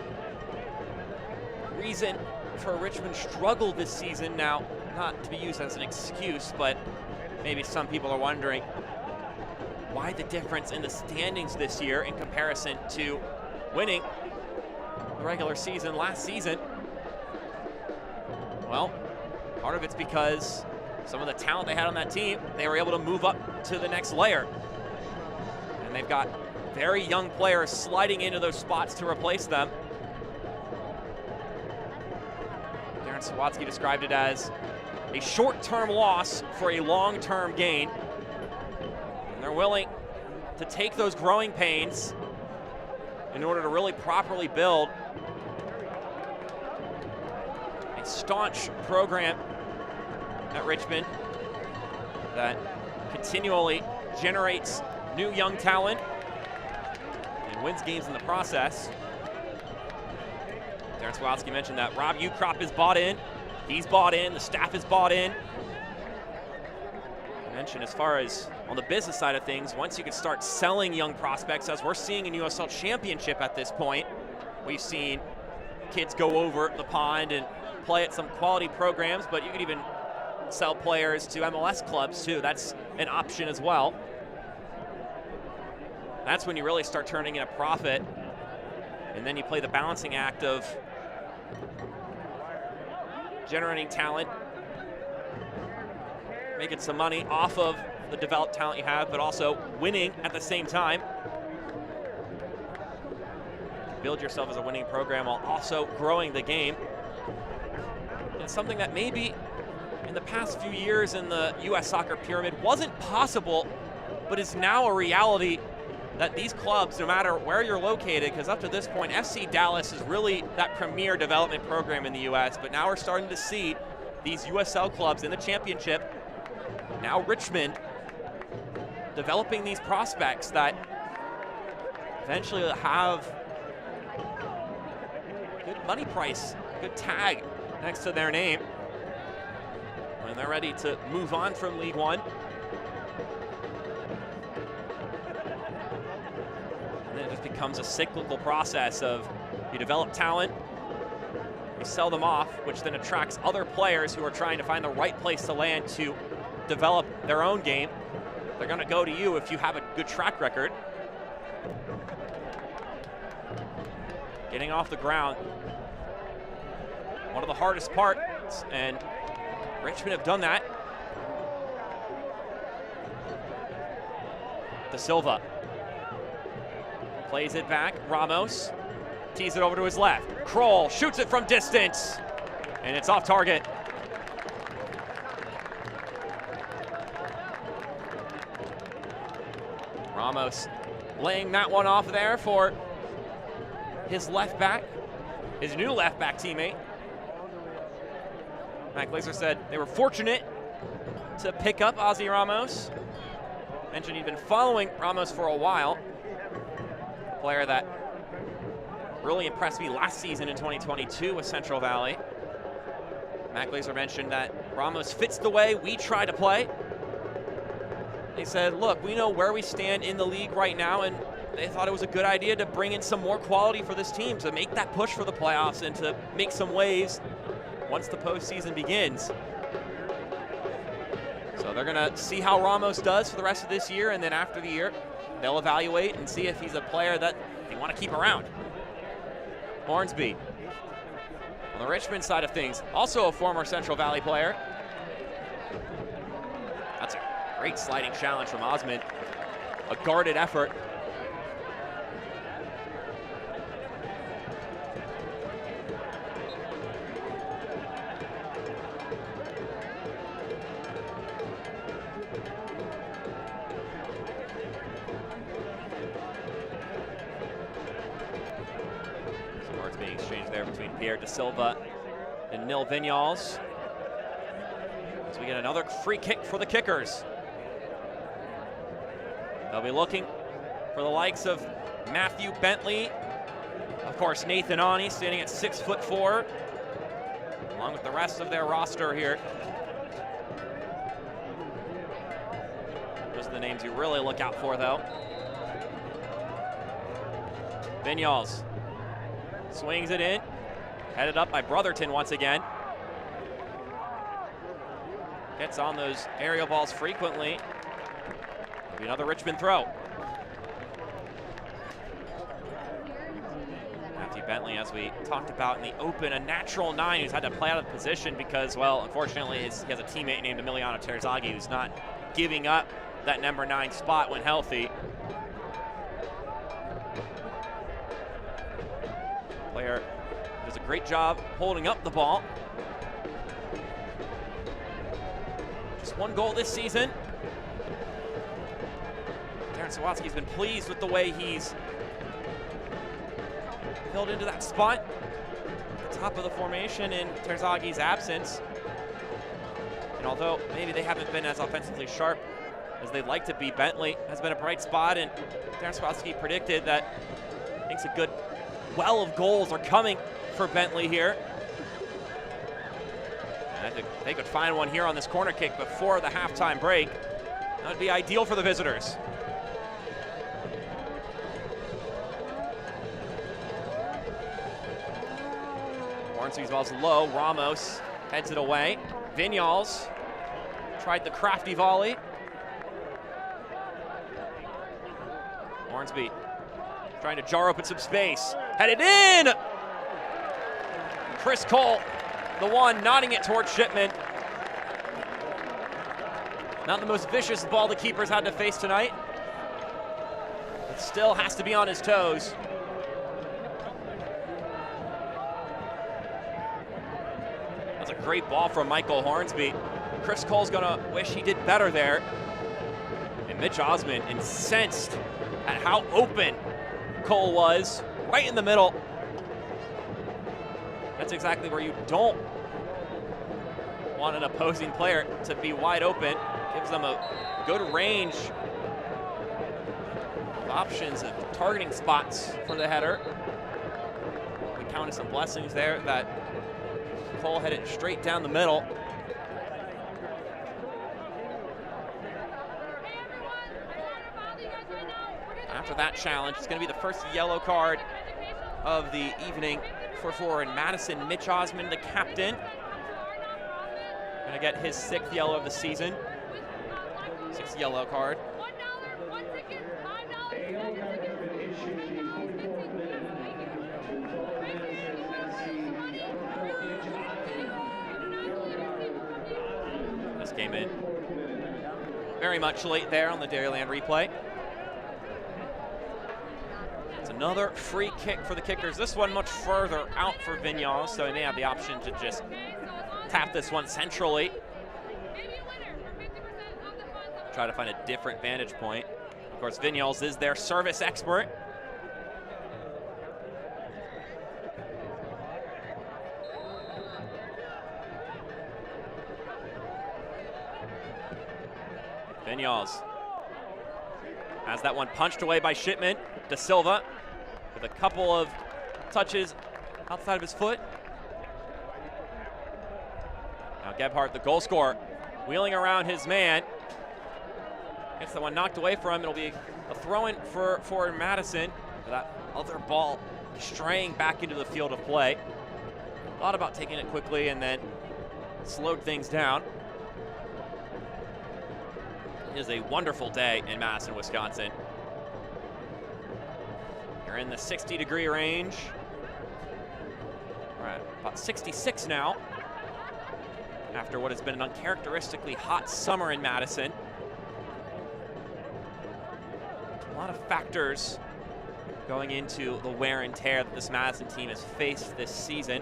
reason for Richmond's struggle this season, now not to be used as an excuse, but maybe some people are wondering why the difference in the standings this year in comparison to winning the regular season last season. Well, part of it's because some of the talent they had on that team, they were able to move up to the next layer. And they've got very young players sliding into those spots to replace them. Darren Sawatsky described it as a short-term loss for a long-term gain. And they're willing to take those growing pains in order to really properly build a staunch program at Richmond that continually generates new young talent and wins games in the process. Darren Sawatsky mentioned that Rob Ukrop is bought in. He's bought in, the staff is bought in. I mentioned as far as on the business side of things, once you can start selling young prospects, as we're seeing in USL Championship at this point, we've seen kids go over the pond and play at some quality programs, but you could even sell players to MLS clubs too. That's an option as well. That's when you really start turning in a profit, and then you play the balancing act of generating talent, making some money off of the developed talent you have, but also winning at the same time. Build yourself as a winning program while also growing the game. And something that maybe in the past few years in the U.S. soccer pyramid wasn't possible, but is now a reality, that these clubs, no matter where you're located, because up to this point, FC Dallas is really that premier development program in the U.S., but now we're starting to see these USL clubs in the championship, now Richmond, developing these prospects that eventually will have good money price, good tag next to their name when they're ready to move on from League One. And then it just becomes a cyclical process of you develop talent, you sell them off, which then attracts other players who are trying to find the right place to land to develop their own game. They're going to go to you if you have a good track record. Getting off the ground, one of the hardest parts, and Richmond have done that. De Silva plays it back. Ramos tees it over to his left. Kroll shoots it from distance, and it's off target. Ramos laying that one off there for his left back, his new left back teammate. Matt Glazer said they were fortunate to pick up Ozzy Ramos. Mentioned he'd been following Ramos for a while. A player that really impressed me last season in 2022 with Central Valley. Matt Glazer mentioned that Ramos fits the way we try to play. They said, look, we know where we stand in the league right now, and they thought it was a good idea to bring in some more quality for this team to make that push for the playoffs and to make some waves once the postseason begins. So they're gonna see how Ramos does for the rest of this year, and then after the year, they'll evaluate and see if he's a player that they want to keep around. Hornsby, on the Richmond side of things, also a former Central Valley player. That's a great sliding challenge from Osmond. A guarded effort. Being exchanged there between Pierre De Silva and Nil Vinyals. So we get another free kick for the Kickers. They'll be looking for the likes of Matthew Bentley, of course Nathan Ani standing at 6'4", along with the rest of their roster here. Those are the names you really look out for, though. Vinyals swings it in, headed up by Brotherton once again. Gets on those aerial balls frequently. It'll be another Richmond throw. Matthew Bentley, as we talked about in the open, a natural 9 who's had to play out of position because, well, unfortunately, he has a teammate named Emiliano Terzaghi who's not giving up that number 9 spot when healthy. Player does a great job holding up the ball. Just 1 goal this season. Darren Sawatsky's been pleased with the way he's filled into that spot at the top of the formation in Terzaghi's absence. And although maybe they haven't been as offensively sharp as they'd like to be, Bentley has been a bright spot, and Darren Sawatsky predicted that he thinks a good well of goals are coming for Bentley here. And I think they could find one here on this corner kick before the halftime break. That would be ideal for the visitors. Hornsby's ball's low. Ramos heads it away. Vinyals tried the crafty volley. Hornsby trying to jar open some space. Headed in! Chris Cole, the one nodding it towards Shipman. Not the most vicious ball the keeper's had to face tonight, but still has to be on his toes. That's a great ball from Michael Hornsby. Chris Cole's gonna wish he did better there. And Mitch Osmond, incensed at how open Cole was, right in the middle. That's exactly where you don't want an opposing player to be wide open. Gives them a good range of options of targeting spots for the header. We counted some blessings there that Cole headed straight down the middle. After that challenge, it's going to be the first yellow card of the evening for forward Madison. Mitch Osmond, the captain, going to get his 6th yellow of the season. 6th yellow card. This came in very much late there on the Dairyland replay. Another free kick for the Kickers. This one much further out for Vinyals, so he may have the option to just tap this one centrally. Try to find a different vantage point. Of course, Vinyals is their service expert. Vinyals has that one punched away by Shipman. De Silva with a couple of touches outside of his foot. Now Gebhardt, the goal scorer, wheeling around his man. Gets that one knocked away from him. It'll be a throw-in for Madison. That other ball straying back into the field of play. Thought about taking it quickly and then slowed things down. It is a wonderful day in Madison, Wisconsin. You're in the 60-degree range. We're at about 66 now, after what has been an uncharacteristically hot summer in Madison. A lot of factors going into the wear and tear that this Madison team has faced this season.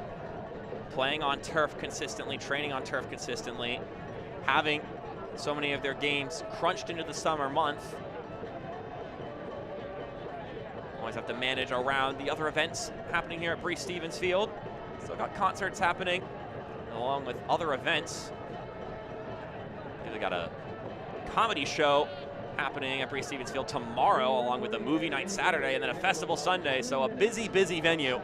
Playing on turf consistently, training on turf consistently, having so many of their games crunched into the summer month. Always have to manage around the other events happening here at Breese Stevens Field. Still got concerts happening along with other events. We've got a comedy show happening at Breese Stevens Field tomorrow, along with a movie night Saturday, and then a festival Sunday. So a busy, busy venue.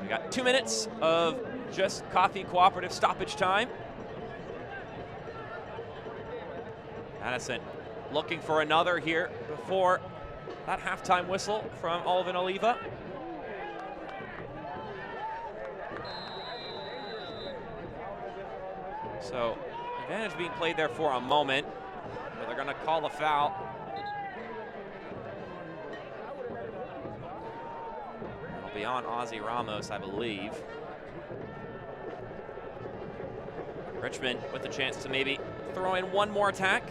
We got 2 minutes of just coffee cooperative stoppage time. Madison looking for another here before that halftime whistle from Alvin Oliva. So advantage being played there for a moment, but they're going to call a foul. It'll be on Ozzy Ramos, I believe. Richmond with the chance to maybe throw in one more attack.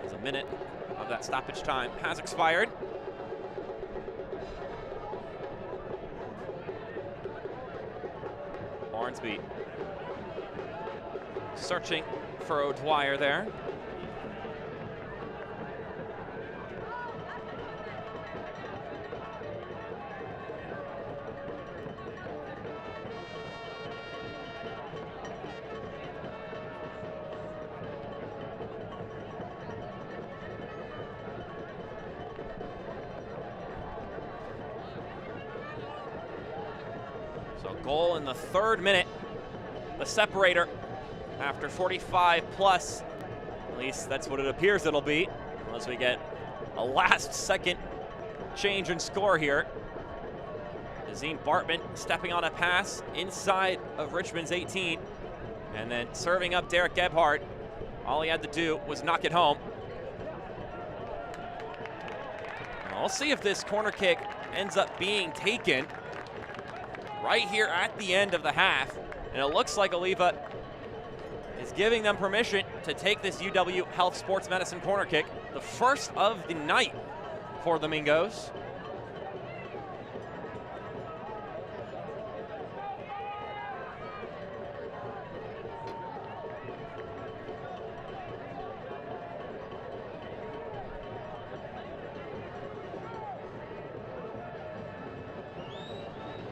As a minute of that stoppage time has expired. Hornsby searching for O'Dwyer there. So goal in the 3rd minute, the separator after 45 plus. At least that's what it appears it'll be, unless we get a last-second change in score here. Nazim Bartman stepping on a pass inside of Richmond's 18, and then serving up Derek Gebhardt. All he had to do was knock it home. And we'll see if this corner kick ends up being taken right here at the end of the half. And it looks like Oliva is giving them permission to take this UW Health Sports Medicine corner kick, the first of the night for the Mingos.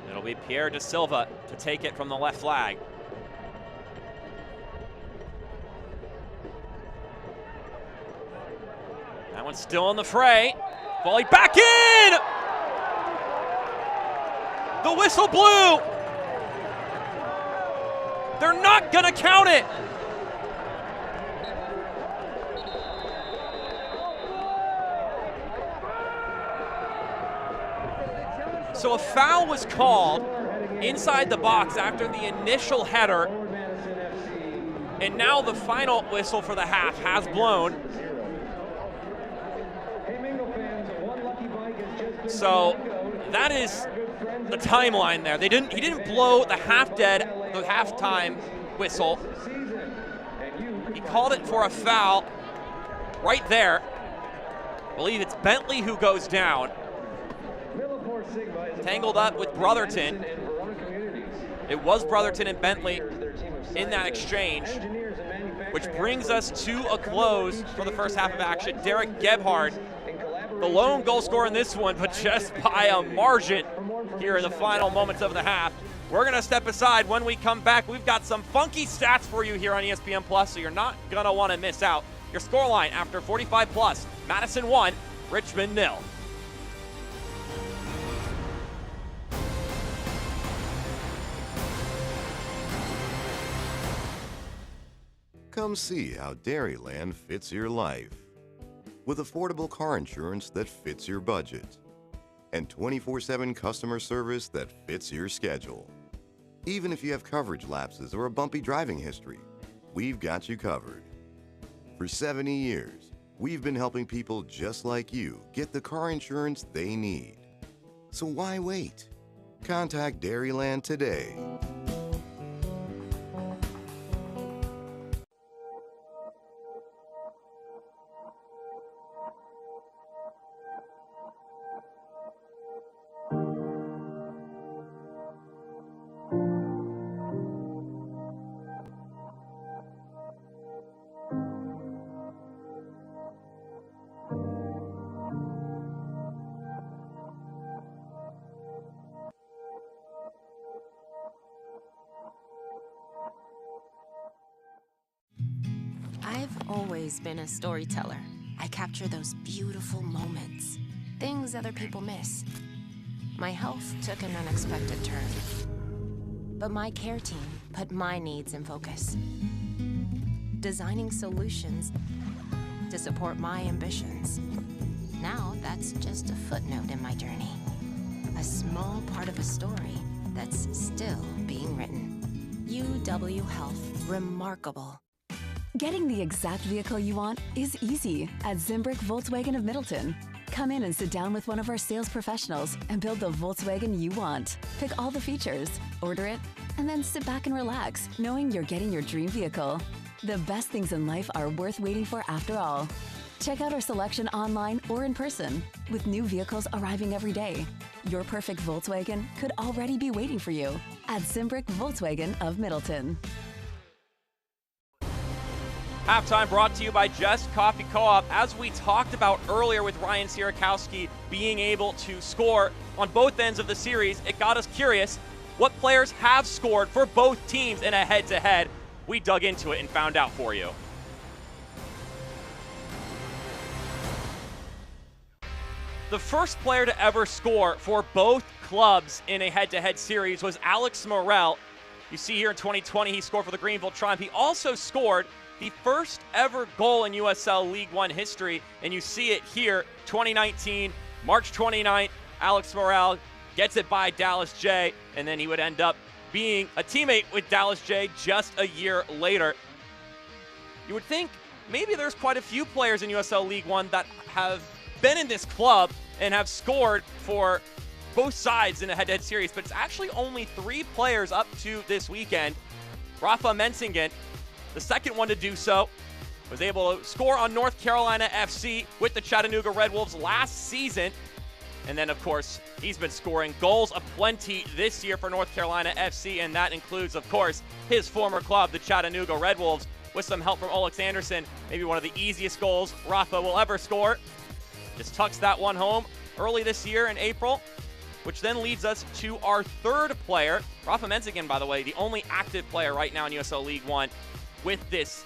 It'll be Pierre Da Silva to take it from the left flag. That one's still in the fray. Volley back in! The whistle blew! They're not gonna count it! So a foul was called inside the box after the initial header, and now the final whistle for the half has blown. So that is the timeline there. He didn't blow the halftime whistle. He called it for a foul right there. I believe it's Bentley who goes down. Tangled up with Brotherton. It was Brotherton and Bentley in that exchange, which brings us to a close for the first half of action. Derek Gebhardt, the lone goal scorer in this one, but just by a margin here in the final moments of the half. We're going to step aside. When we come back, we've got some funky stats for you here on ESPN Plus, so you're not going to want to miss out. Your scoreline after 45 plus, Madison 1, Richmond 0. Come see how Dairyland fits your life. With affordable car insurance that fits your budget and 24/7 customer service that fits your schedule. Even if you have coverage lapses or a bumpy driving history, we've got you covered. For 70 years, we've been helping people just like you get the car insurance they need. So why wait? Contact Dairyland today. I've always been a storyteller. I capture those beautiful moments, things other people miss. My health took an unexpected turn, but my care team put my needs in focus, designing solutions to support my ambitions. Now that's just a footnote in my journey, a small part of a story that's still being written. UW Health, remarkable. Getting the exact vehicle you want is easy at Zimbrick Volkswagen of Middleton. Come in and sit down with one of our sales professionals and build the Volkswagen you want. Pick all the features, order it, and then sit back and relax, knowing you're getting your dream vehicle. The best things in life are worth waiting for after all. Check out our selection online or in person. With new vehicles arriving every day, your perfect Volkswagen could already be waiting for you at Zimbrick Volkswagen of Middleton. Halftime brought to you by Just Coffee Co-op. As we talked about earlier with Ryan Sierakowski being able to score on both ends of the series, it got us curious what players have scored for both teams in a head-to-head. We dug into it and found out for you. The first player to ever score for both clubs in a head-to-head series was Alex Morel. You see here in 2020, he scored for the Greenville Triumph. He also scored the first ever goal in USL League One history, and you see it here, 2019, March 29th, Alex Morel gets it by Dallas J, and then he would end up being a teammate with Dallas J just a year later. You would think maybe there's quite a few players in USL League One that have been in this club and have scored for both sides in a head-to-head series, but it's actually only 3 players up to this weekend. Rafa Mensingen, the second one to do so, was able to score on North Carolina FC with the Chattanooga Red Wolves last season. And then, of course, he's been scoring goals aplenty this year for North Carolina FC, and that includes, of course, his former club, the Chattanooga Red Wolves, with some help from Olex Anderson. Maybe one of the easiest goals Rafa will ever score. Just tucks that one home early this year in April, which then leads us to our third player. Rafa Mensingen, by the way, the only active player right now in USL League One with this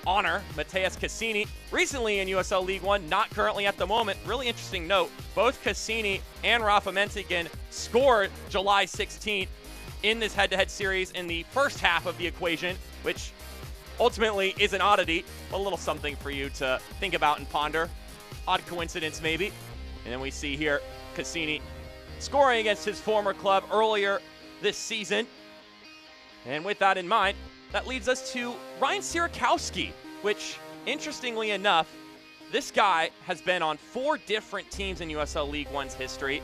honor, Mateus Cassini, recently in USL League One, not currently at the moment. Really interesting note, both Cassini and Rafa Mensingen scored July 16th in this head-to-head series in the first half of the equation, which ultimately is an oddity, a little something for you to think about and ponder. Odd coincidence, maybe. And then we see here Cassini scoring against his former club earlier this season. And with that in mind, that leads us to Ryan Sierakowski, which, interestingly enough, this guy has been on 4 different teams in USL League One's history,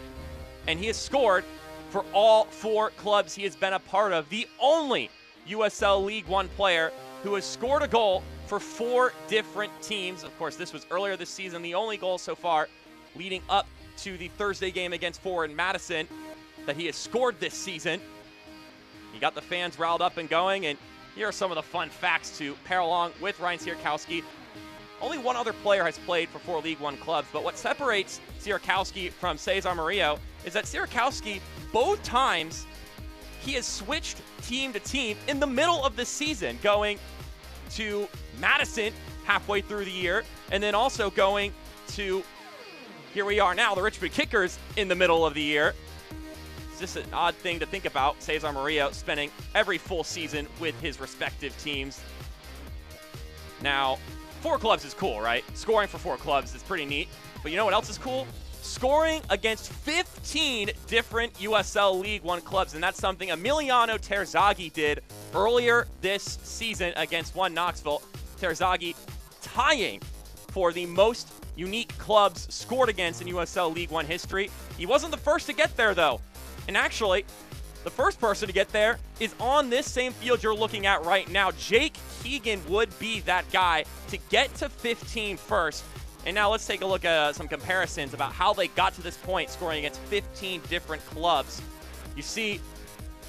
and he has scored for all 4 clubs he has been a part of. The only USL League One player who has scored a goal for 4 different teams. Of course, this was earlier this season, the only goal so far leading up to the Thursday game against Forward Madison that he has scored this season. He got the fans riled up and going, and here are some of the fun facts to pair along with Ryan Sierakowski. Only one other player has played for 4 League One clubs, but what separates Sierakowski from Cesar Murillo is that Sierakowski, both times, he has switched team to team in the middle of the season, going to Madison halfway through the year, and then also going to, here we are now, the Richmond Kickers in the middle of the year. Just an odd thing to think about, Cesar Murillo spending every full season with his respective teams. Now, 4 clubs is cool, right? Scoring for 4 clubs is pretty neat. But you know what else is cool? Scoring against 15 different USL League One clubs, and that's something Emiliano Terzaghi did earlier this season against one Knoxville. Terzaghi tying for the most unique clubs scored against in USL League One history. He wasn't the first to get there, though. And actually, the first person to get there is on this same field you're looking at right now. Jake Keegan would be that guy to get to 15 first. And now let's take a look at some comparisons about how they got to this point, scoring against 15 different clubs. You see,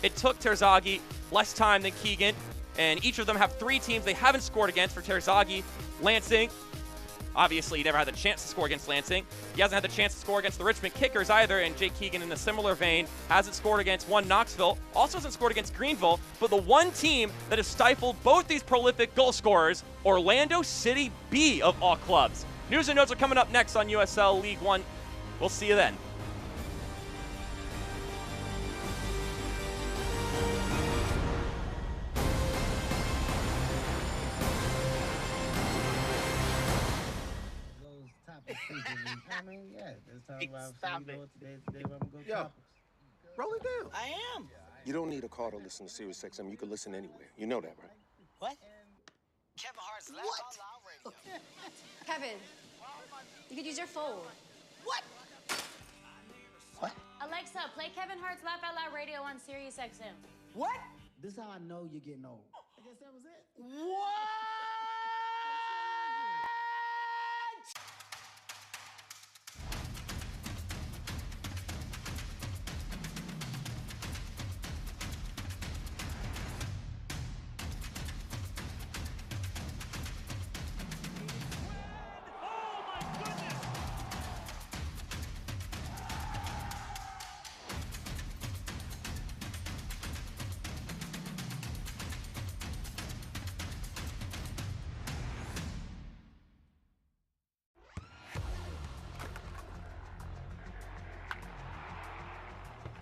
it took Terzaghi less time than Keegan, and each of them have 3 teams they haven't scored against. For Terzaghi, Lansing. Obviously, he never had the chance to score against Lansing. He hasn't had the chance to score against the Richmond Kickers either, and Jake Keegan, in a similar vein, hasn't scored against one Knoxville, also hasn't scored against Greenville, but the one team that has stifled both these prolific goal scorers, Orlando City B of all clubs. News and notes are coming up next on USL League One. We'll see you then. Roll it down. I am. You don't need a car to listen to Sirius XM. You can listen anywhere. You know that, right? What? Kevin Hart's Laugh Out Loud Radio. Kevin, you could use your phone. What? What? Alexa, play Kevin Hart's Laugh Out Loud Radio on Sirius XM. What? This is how I know you're getting old. I guess that was it. What?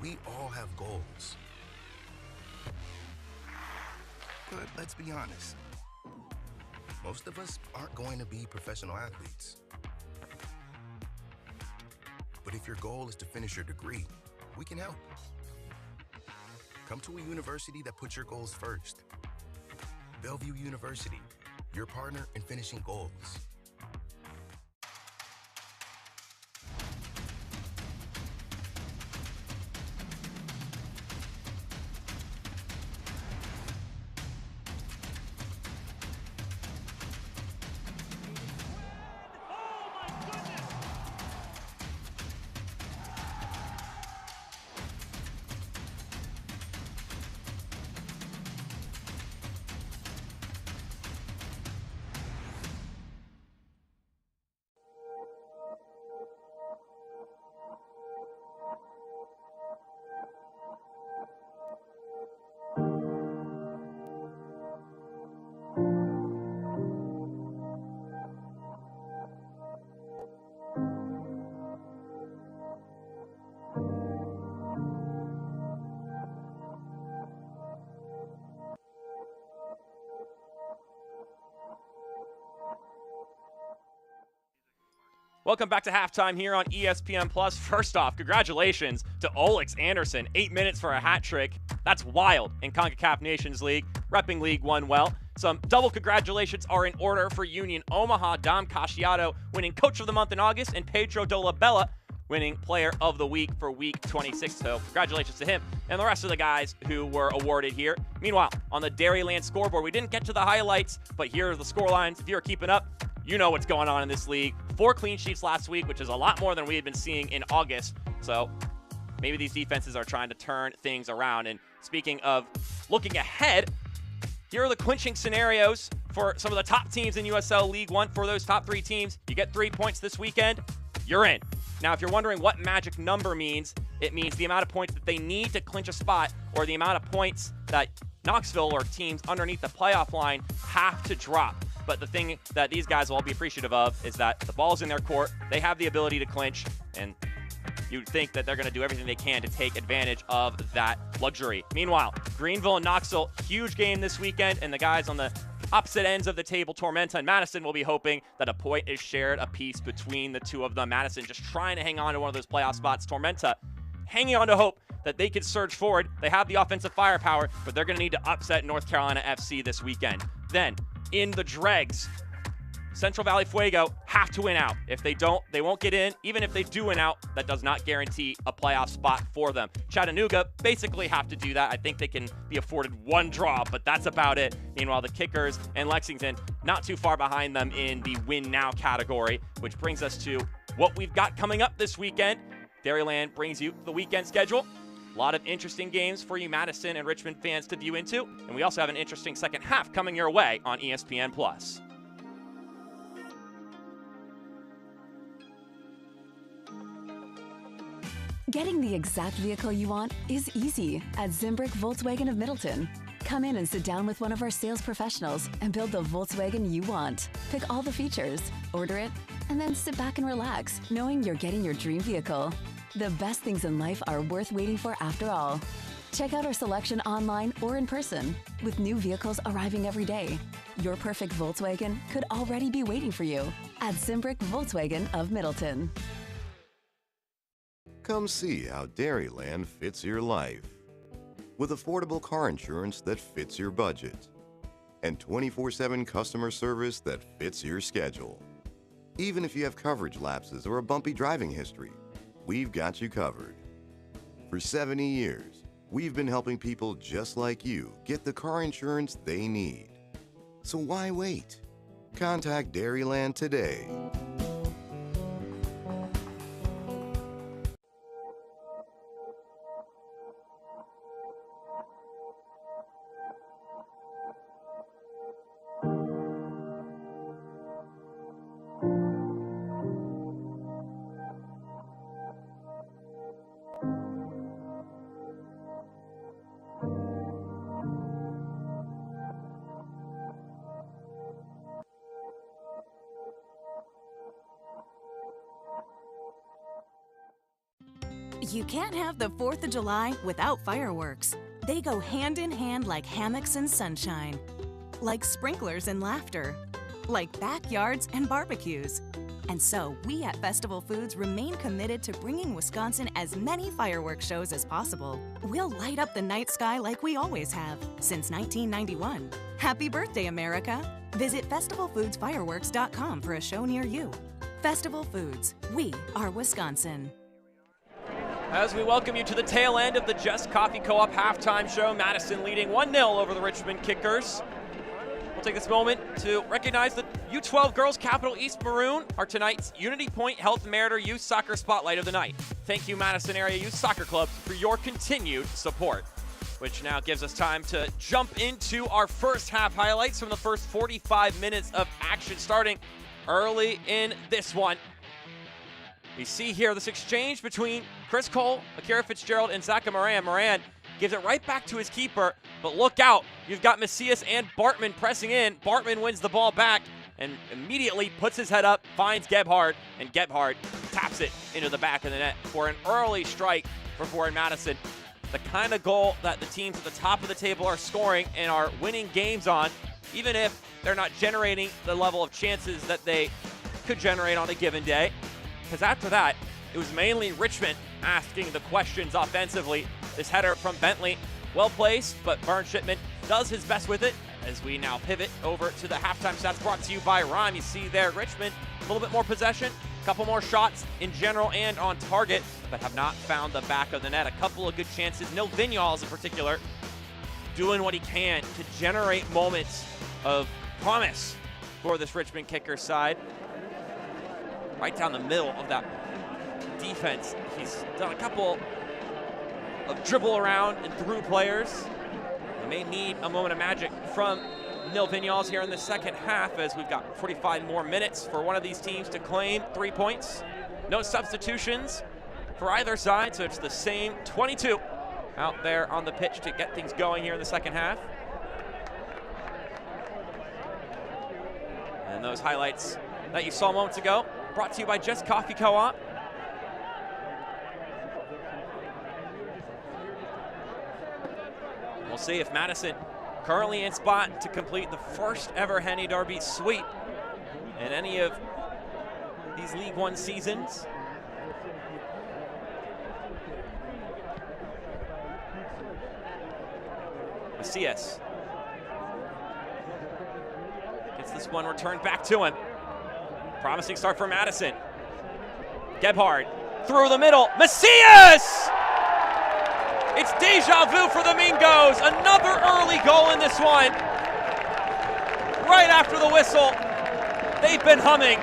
We all have goals. But let's be honest. Most of us aren't going to be professional athletes. But if your goal is to finish your degree, we can help. Come to a university that puts your goals first. Bellevue University, your partner in finishing goals. Welcome back to halftime here on ESPN Plus. First off, congratulations to Olex Anderson. 8 minutes for a hat trick. That's wild in CONCACAF Nations League, repping League One well. Some double congratulations are in order for Union Omaha. Dom Casciato winning Coach of the Month in August, and Pedro Dolabella winning Player of the Week for Week 26. So congratulations to him and the rest of the guys who were awarded here. Meanwhile, on the Dairyland scoreboard, we didn't get to the highlights, but here are the score lines. If you're keeping up, you know what's going on in this league. 4 clean sheets last week, which is a lot more than we had been seeing in August. So maybe these defenses are trying to turn things around. And speaking of looking ahead, here are the clinching scenarios for some of the top teams in USL League One. For those top 3 teams, you get 3 points this weekend, you're in. Now, if you're wondering what magic number means, it means the amount of points that they need to clinch a spot, or the amount of points that Knoxville or teams underneath the playoff line have to drop. But the thing that these guys will all be appreciative of is that the ball's in their court, they have the ability to clinch, and you'd think that they're going to do everything they can to take advantage of that luxury. Meanwhile, Greenville and Knoxville, huge game this weekend, and the guys on the opposite ends of the table, Tormenta and Madison, will be hoping that a point is shared apiece between the two of them. Madison just trying to hang on to one of those playoff spots. Tormenta hanging on to hope that they can surge forward. They have the offensive firepower, but they're going to need to upset North Carolina FC this weekend. Then, in the dregs, Central Valley Fuego have to win out. If they don't, they won't get in. Even if they do win out, that does not guarantee a playoff spot for them. Chattanooga basically have to do that. I think they can be afforded one draw, but that's about it. Meanwhile, the Kickers and Lexington not too far behind them in the win now category, which brings us to what we've got coming up this weekend. Dairyland brings you the weekend schedule. A lot of interesting games for you Madison and Richmond fans to view into, and we also have an interesting second half coming your way on ESPN+. Getting the exact vehicle you want is easy at Zimbrick Volkswagen of Middleton. Come in and sit down with one of our sales professionals and build the Volkswagen you want. Pick all the features, order it, and then sit back and relax, knowing you're getting your dream vehicle. The best things in life are worth waiting for after all. Check out our selection online or in person. With new vehicles arriving every day, your perfect Volkswagen could already be waiting for you at Zimbrick Volkswagen of Middleton. Come see how Dairyland fits your life. With affordable car insurance that fits your budget and 24/7 customer service that fits your schedule. Even if you have coverage lapses or a bumpy driving history, we've got you covered. For 70 years, we've been helping people just like you get the car insurance they need. So why wait? Contact Dairyland today. You can't have the 4th of July without fireworks. They go hand in hand like hammocks and sunshine, like sprinklers and laughter, like backyards and barbecues. And so we at Festival Foods remain committed to bringing Wisconsin as many fireworks shows as possible. We'll light up the night sky like we always have since 1991. Happy birthday, America! Visit festivalfoodsfireworks.com for a show near you. Festival Foods, we are Wisconsin. As we welcome you to the tail end of the Just Coffee Co-op halftime show, Madison leading 1-0 over the Richmond Kickers. We'll take this moment to recognize the U12 Girls Capital East Maroon are tonight's Unity Point Health Meritor Youth Soccer Spotlight of the night. Thank you, Madison Area Youth Soccer Club, for your continued support. Which now gives us time to jump into our first half highlights from the first 45 minutes of action, starting early in this one. We see here this exchange between Chris Cole, Akira Fitzgerald, and Zaka Moran. Moran gives it right back to his keeper, but look out. You've got Macias and Bartman pressing in. Bartman wins the ball back and immediately puts his head up, finds Gebhardt, and Gebhardt taps it into the back of the net for an early strike for Forward Madison. The kind of goal that the teams at the top of the table are scoring and are winning games on, even if they're not generating the level of chances that they could generate on a given day. Because after that, it was mainly Richmond asking the questions offensively. This header from Bentley, well placed, but Vern Shipman does his best with it as we now pivot over to the halftime stats brought to you by Rhyme. You see there, Richmond, a little bit more possession, a couple more shots in general and on target, but have not found the back of the net. A couple of good chances. Nil Vinyals in particular doing what he can to generate moments of promise for this Richmond Kickers side. Right down the middle of that defense. He's done a couple of dribble around and through players. We may need a moment of magic from Nil Vinyals here in the second half as we've got 45 more minutes for one of these teams to claim 3 points. No substitutions for either side, so it's the same 22 out there on the pitch to get things going here in the second half. And those highlights that you saw moments ago brought to you by Just Coffee Co-op. We'll see if Madison currently in spot to complete the first ever Henny Derby sweep in any of these League One seasons. Macias gets this one returned back to him. Promising start for Madison. Gebhard through the middle. Macias! It's deja vu for the Mingos. Another early goal in this one. Right after the whistle. They've been humming.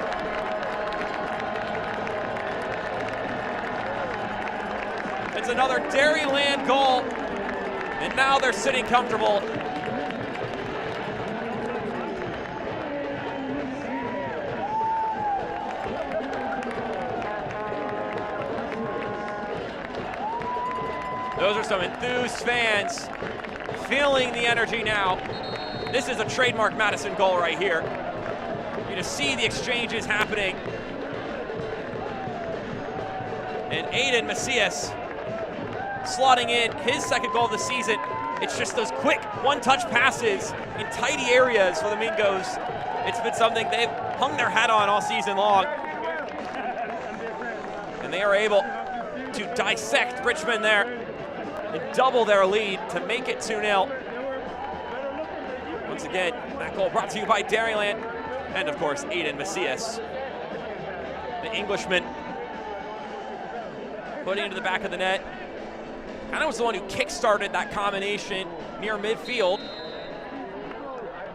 It's another Dairyland goal. And now they're sitting comfortable. Those are some enthused fans feeling the energy now. This is a trademark Madison goal right here. You just see the exchanges happening. And Aiden Macias slotting in his second goal of the season. It's just those quick one-touch passes in tidy areas for the Mingos. It's been something they've hung their hat on all season long. And they are able to dissect Richmond there and double their lead to make it 2-0. Once again, that goal brought to you by Dairyland and, of course, Aiden Macias. The Englishman putting it into the back of the net. Kind of was the one who kick-started that combination near midfield.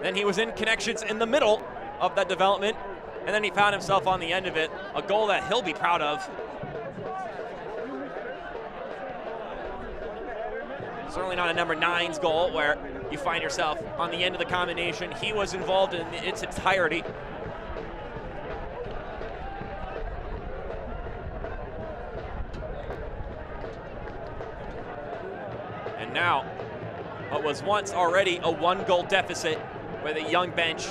Then he was in connections in the middle of that development, and then he found himself on the end of it. A goal that he'll be proud of. Certainly not a number 9's goal where you find yourself on the end of the combination. He was involved in its entirety. And now, what was once already a 1-goal deficit where the young bench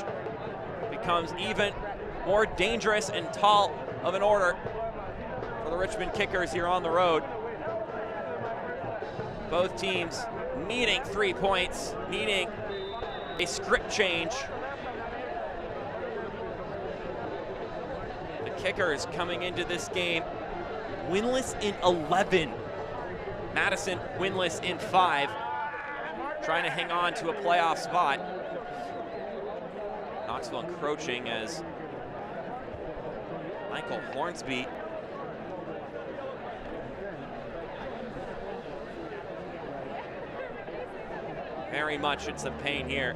becomes even more dangerous and tall of an order for the Richmond Kickers here on the road. Both teams needing 3 points, needing a script change. The Kickers coming into this game winless in 11. Madison winless in 5, trying to hang on to a playoff spot. Knoxville encroaching as Michael Hornsby very much in some pain here.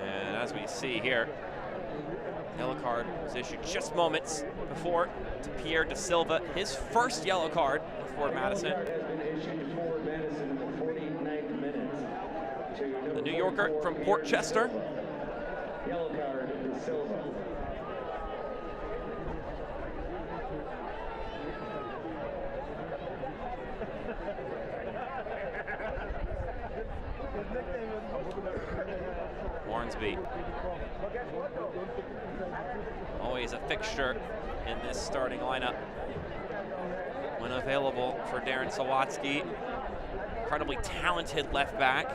And as we see here, yellow card was issued just moments before to Pierre De Silva, his first yellow card for Madison. The New Yorker from Portchester. Yellow card, De Silva. Hornsby, always a fixture in this starting lineup when available for Darren Sawatsky. Incredibly talented left back.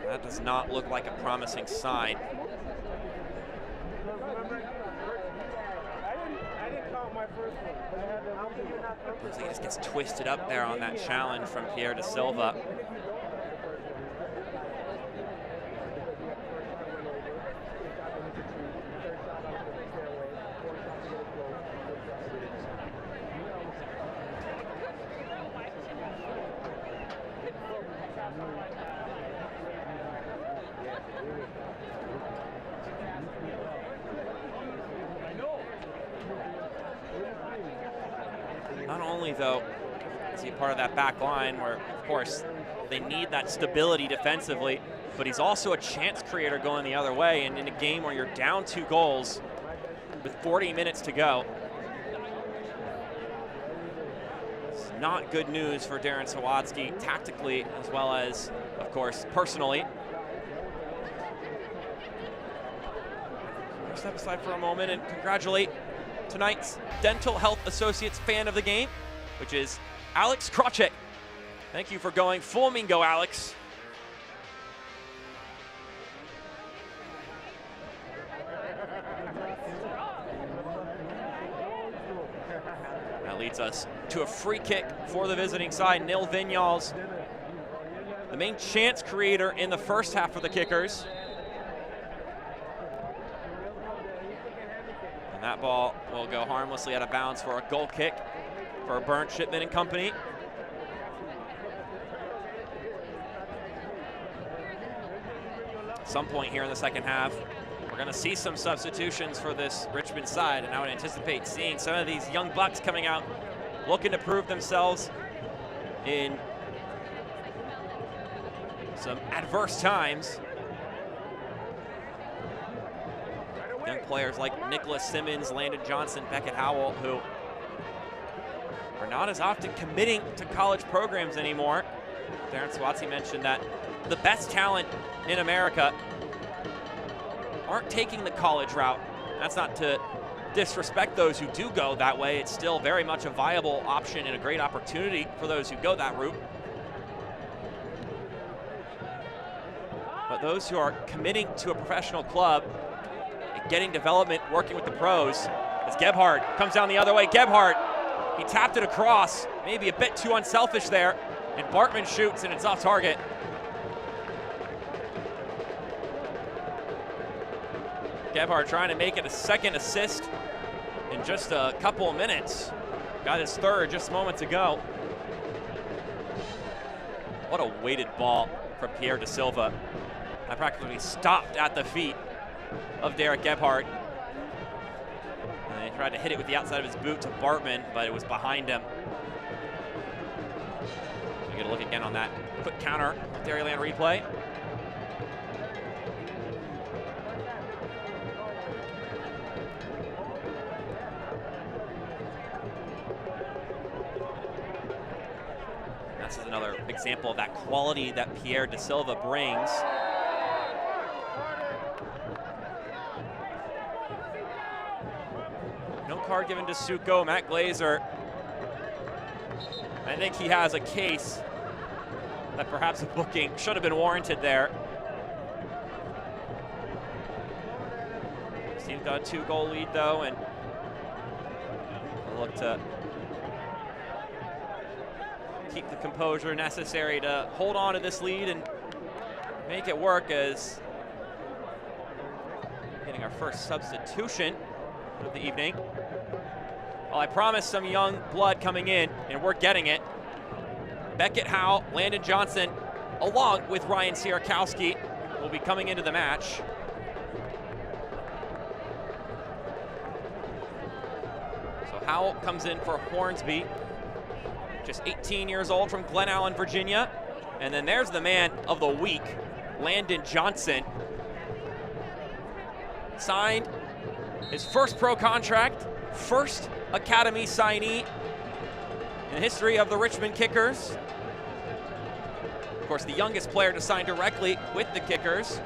That does not look like a promising sign. Looks like he just gets twisted up there on that challenge from Pierre De Silva. Not only, though, is he part of that back line where, of course, they need that stability defensively, but he's also a chance creator going the other way. And in a game where you're down 2 goals with 40 minutes to go, it's not good news for Darren Sawatsky tactically as well as, of course, personally. We'll step aside for a moment and congratulate tonight's Dental Health Associates fan of the game, which is Alex Krawczyk. Thank you for going flamingo, Alex. That leads us to a free kick for the visiting side. Nil Vinyals, the main chance creator in the first half for the Kickers. And that ball will go harmlessly out of bounds for a goal kick for Burnt, Shipman and company. At some point here in the second half, we're going to see some substitutions for this Richmond side, and I would anticipate seeing some of these young bucks coming out looking to prove themselves in some adverse times. Young players like Nicholas Simmons, Landon Johnson, Beckett Howell, who are not as often committing to college programs anymore. Darren Swatsy mentioned that the best talent in America aren't taking the college route. That's not to disrespect those who do go that way. It's still very much a viable option and a great opportunity for those who go that route. But those who are committing to a professional club, getting development, working with the pros, as Gebhardt comes down the other way. Gebhardt, he tapped it across, maybe a bit too unselfish there, and Bartman shoots and it's off target. Gebhardt trying to make it a second assist in just a couple of minutes. Got his third just moments ago. What a weighted ball from Pierre Da Silva. That practically stopped at the feet of Derek Gebhardt. And he tried to hit it with the outside of his boot to Bartman, but it was behind him. We get a look again on that quick counter Dairyland replay. This is another example of that quality that Pierre Da Silva brings. No card given to Suko. Matt Glazer, I think he has a case that perhaps a booking should have been warranted there. This team's got a 2-goal lead though, and look to keep the composure necessary to hold on to this lead and make it work, as getting our first substitution of the evening. Well, I promised some young blood coming in, and we're getting it. Beckett Howell, Landon Johnson, along with Ryan Sierakowski, will be coming into the match. So Howell comes in for Hornsby, just 18 years old, from Glen Allen, Virginia. And then there's the man of the week, Landon Johnson. Signed his first pro contract, first Academy signee in the history of the Richmond Kickers. Of course, the youngest player to sign directly with the Kickers.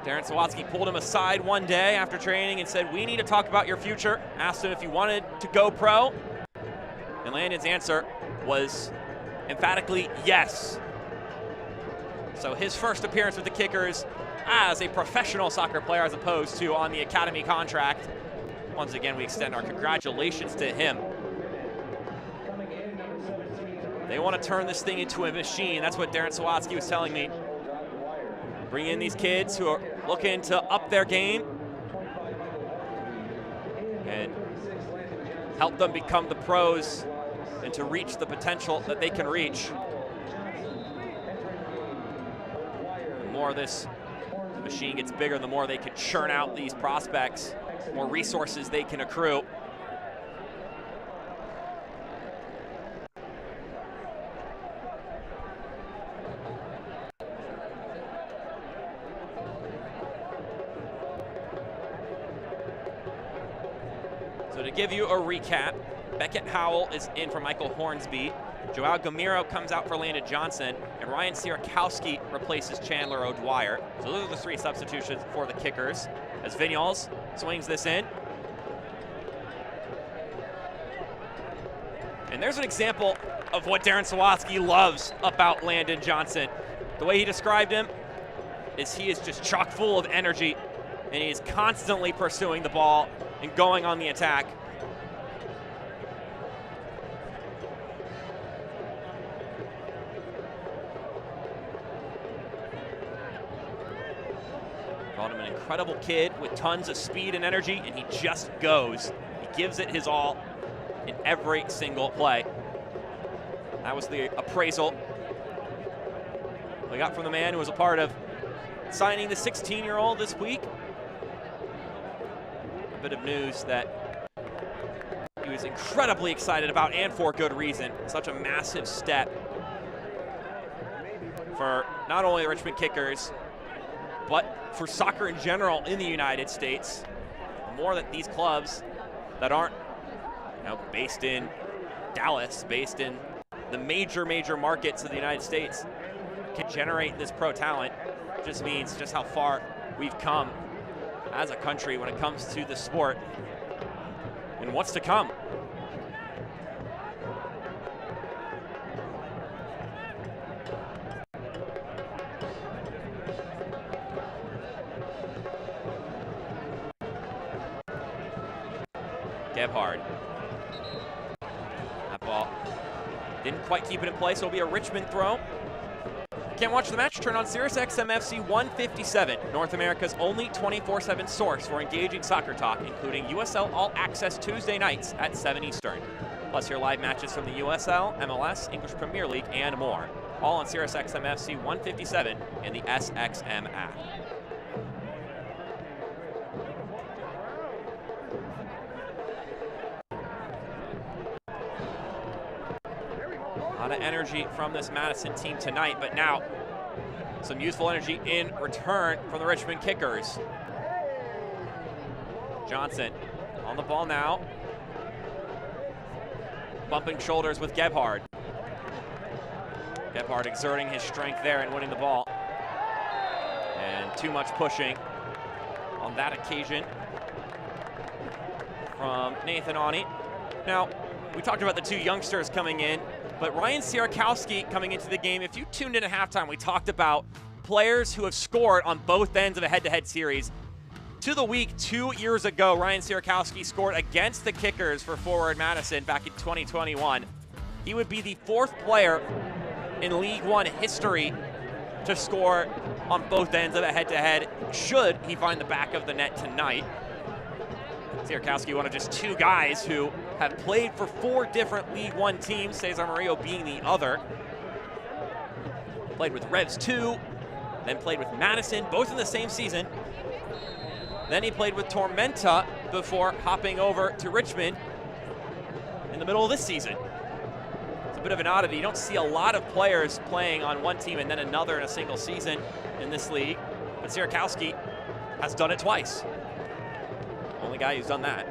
Darren Sawatsky pulled him aside one day after training and said, "We need to talk about your future." Asked him if he wanted to go pro. And Landon's answer was emphatically yes. So his first appearance with the Kickers as a professional soccer player, as opposed to on the academy contract. Once again, we extend our congratulations to him. They want to turn this thing into a machine. That's what Darren Sawatsky was telling me. Bring in these kids who are looking to up their game and help them become the pros and to reach the potential that they can reach. The more this machine gets bigger, the more they can churn out these prospects, the more resources they can accrue. So to give you a recap, Beckett Howell is in for Michael Hornsby. Joao Gamiro comes out for Landon Johnson, and Ryan Sierakowski replaces Chandler O'Dwyer. So those are the three substitutions for the Kickers, as Vinyals swings this in. And there's an example of what Darren Sawatsky loves about Landon Johnson. The way he described him is he is just chock full of energy, and he is constantly pursuing the ball and going on the attack. Called him an incredible kid with tons of speed and energy, and he just goes. He gives it his all in every single play. That was the appraisal we got from the man who was a part of signing the 16-year-old this week. A bit of news that he was incredibly excited about, and for good reason. Such a massive step for not only the Richmond Kickers, but for soccer in general in the United States. More that these clubs that aren't based in Dallas, based in the major markets of the United States, can generate this pro talent. Just means just how far we've come as a country when it comes to the sport and what's to come. Gebhard. That ball didn't quite keep it in place, so it'll be a Richmond throw. Can't watch the match? Turn on SiriusXM FC 157, North America's only 24/7 source for engaging soccer talk, including USL All Access Tuesday nights at 7 Eastern. Plus hear live matches from the USL, MLS, English Premier League, and more. All on SiriusXM FC 157 and the SXM app. A lot of energy from this Madison team tonight, but now some youthful energy in return from the Richmond Kickers. Johnson on the ball now. Bumping shoulders with Gebhard. Gebhard exerting his strength there and winning the ball. And too much pushing on that occasion from Nathan Awney. Now, we talked about the two youngsters coming in, but Ryan Sierakowski coming into the game. If you tuned in at halftime, we talked about players who have scored on both ends of a head-to-head series. To the week 2 years ago, Ryan Sierakowski scored against the Kickers for Forward Madison back in 2021. He would be the 4th player in League One history to score on both ends of a head-to-head, should he find the back of the net tonight. Sierakowski, one of just 2 guys who have played for 4 different League One teams, Cesar Murillo being the other. Played with Revs 2, then played with Madison, both in the same season. Then he played with Tormenta before hopping over to Richmond in the middle of this season. It's a bit of an oddity. You don't see a lot of players playing on one team and then another in a single season in this league, but Sierakowski has done it twice. Only guy who's done that.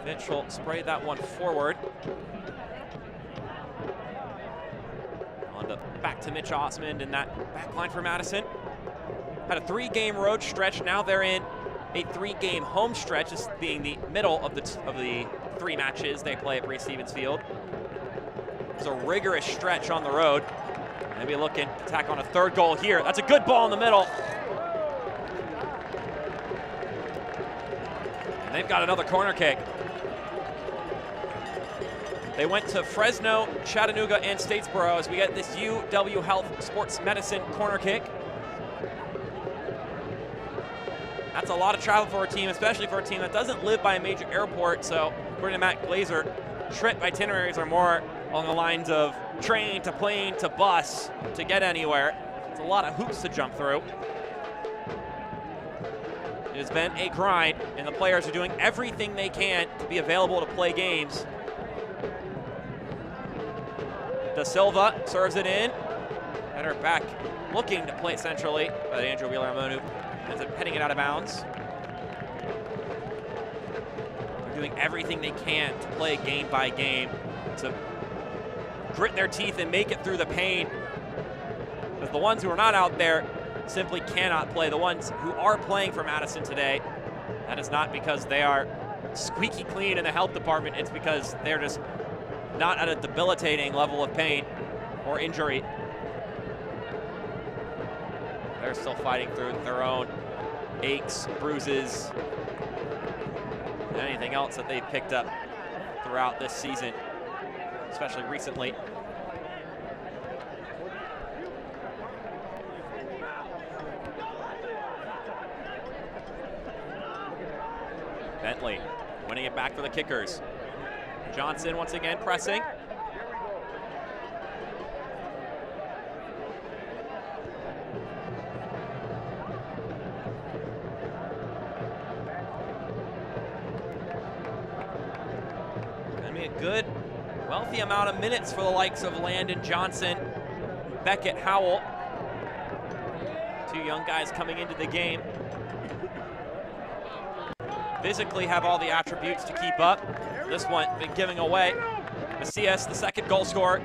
Mitchell sprayed that one forward. Back to Mitch Osmond in that back line for Madison. Had a 3-game road stretch. Now they're in a 3-game home stretch, this being the middle of the 3 matches they play at Reese-Stevens Field. It's a rigorous stretch on the road. Maybe looking to tack on a 3rd goal here. That's a good ball in the middle. And they've got another corner kick. They went to Fresno, Chattanooga, and Statesboro as we get this UW Health Sports Medicine corner kick. That's a lot of travel for a team, especially for a team that doesn't live by a major airport. So, according to Matt Glazer, trip itineraries are more along the lines of train to plane to bus to get anywhere. It's a lot of hoops to jump through. It has been a grind, and the players are doing everything they can to be available to play games. Da Silva serves it in. Header back, looking to play centrally, but Andrew Wheeler-Amonu Ends up heading it out of bounds. They're doing everything they can to play game by game, to grit their teeth and make it through the pain. Because the ones who are not out there simply cannot play. The ones who are playing for Madison today, that is not because they are squeaky clean in the health department. It's because they're just not at a debilitating level of pain or injury. They're still fighting through their own aches, bruises, and anything else that they've picked up throughout this season, especially recently. Bentley winning it back for the Kickers. Johnson once again pressing. Gonna be a good, wealthy amount of minutes for the likes of Landon Johnson, Beckett Howell. Two young guys coming into the game. Physically have all the attributes to keep up. This one been giving away. Macias, the second goal scorer.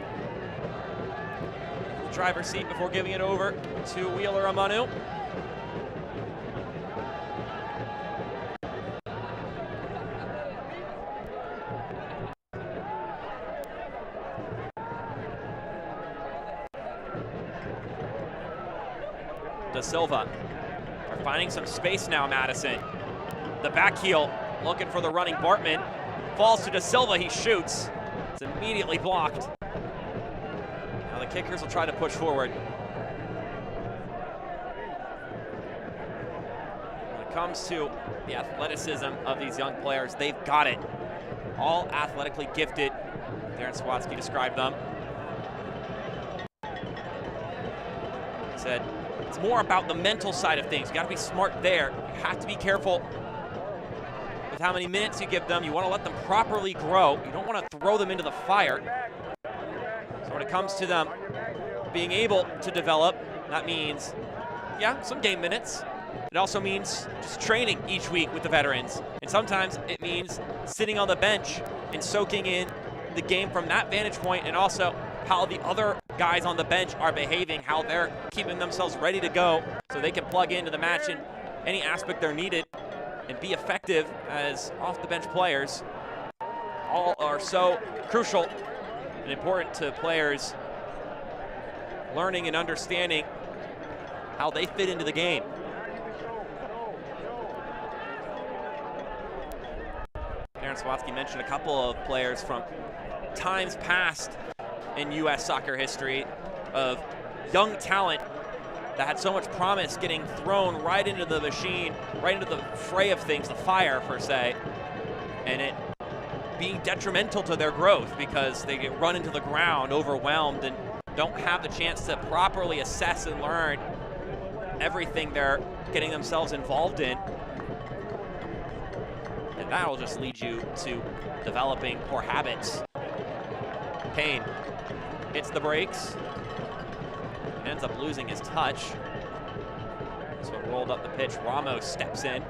Driver's seat before giving it over to Wheeler Amanu. Da Silva are finding some space now, Madison. The back heel looking for the running Bartman. Falls to Da Silva, he shoots. It's immediately blocked. Now the Kickers will try to push forward. When it comes to the athleticism of these young players, they've got it. All athletically gifted. Darren Swatsky described them. He said, it's more about the mental side of things. You gotta be smart there. You have to be careful with how many minutes you give them. You want to let them properly grow. You don't want to throw them into the fire. So when it comes to them being able to develop, that means, yeah, some game minutes. It also means just training each week with the veterans. And sometimes it means sitting on the bench and soaking in the game from that vantage point, and also how the other guys on the bench are behaving, how they're keeping themselves ready to go so they can plug into the match in any aspect they're needed and be effective as off-the-bench players. All are so crucial and important to players learning and understanding how they fit into the game. Darren Swatsky mentioned a couple of players from times past in U.S. soccer history of young talent that had so much promise getting thrown right into the machine, right into the fray of things, the fire per se, and it being detrimental to their growth because they get run into the ground, overwhelmed, and don't have the chance to properly assess and learn everything they're getting themselves involved in. And that'll just lead you to developing poor habits. Payne hits the brakes. Ends up losing his touch. So it rolled up the pitch. Ramos steps in.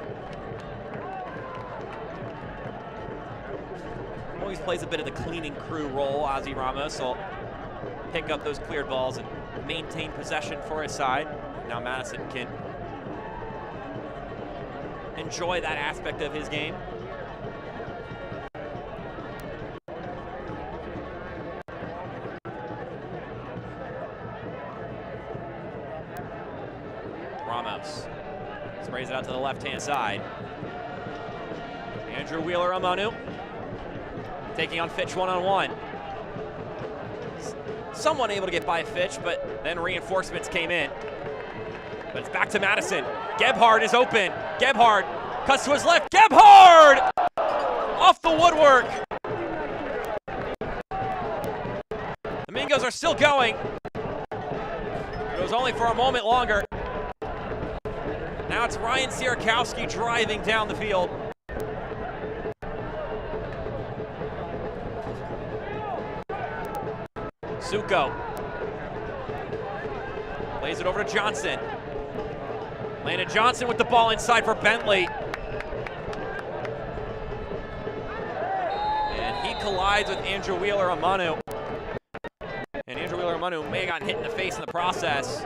Always plays a bit of the cleaning crew role. Ozzy Ramos will pick up those cleared balls and maintain possession for his side. Now Madison can enjoy that aspect of his game. Ramos sprays it out to the left-hand side. Andrew Wheeler-Amanu taking on Fitch one-on-one. Somewhat able to get by Fitch, but then reinforcements came in. But it's back to Madison. Gebhard is open. Gebhard cuts to his left. Gebhard! Off the woodwork. The Mingos are still going. It was only for a moment longer. Now it's Ryan Sierakowski driving down the field. Suko plays it over to Johnson. Landon Johnson with the ball inside for Bentley. And he collides with Andrew Wheeler-Amanu. And Andrew Wheeler-Amanu may have gotten hit in the face in the process.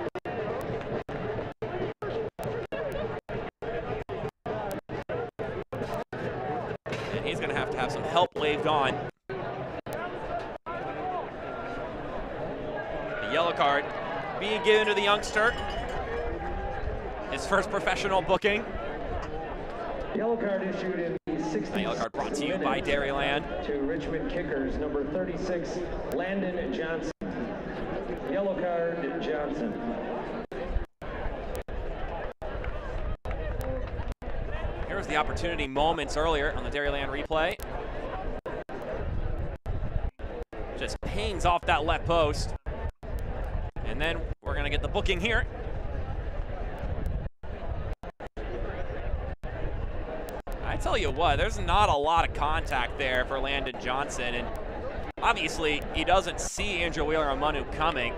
And he's going to have some help waved on. The yellow card being given to the youngster. His first professional booking. Yellow card issued in the 60th. Yellow card brought to you by Dairyland. To Richmond kickers, number 36, Landon Johnson. Yellow card, Johnson. Here was the opportunity moments earlier on the Dairyland replay. Just pings off that left post. And then we're going to get the booking here. I tell you what, there's not a lot of contact there for Landon Johnson, and obviously he doesn't see Andrew Wheeler-Amanu coming.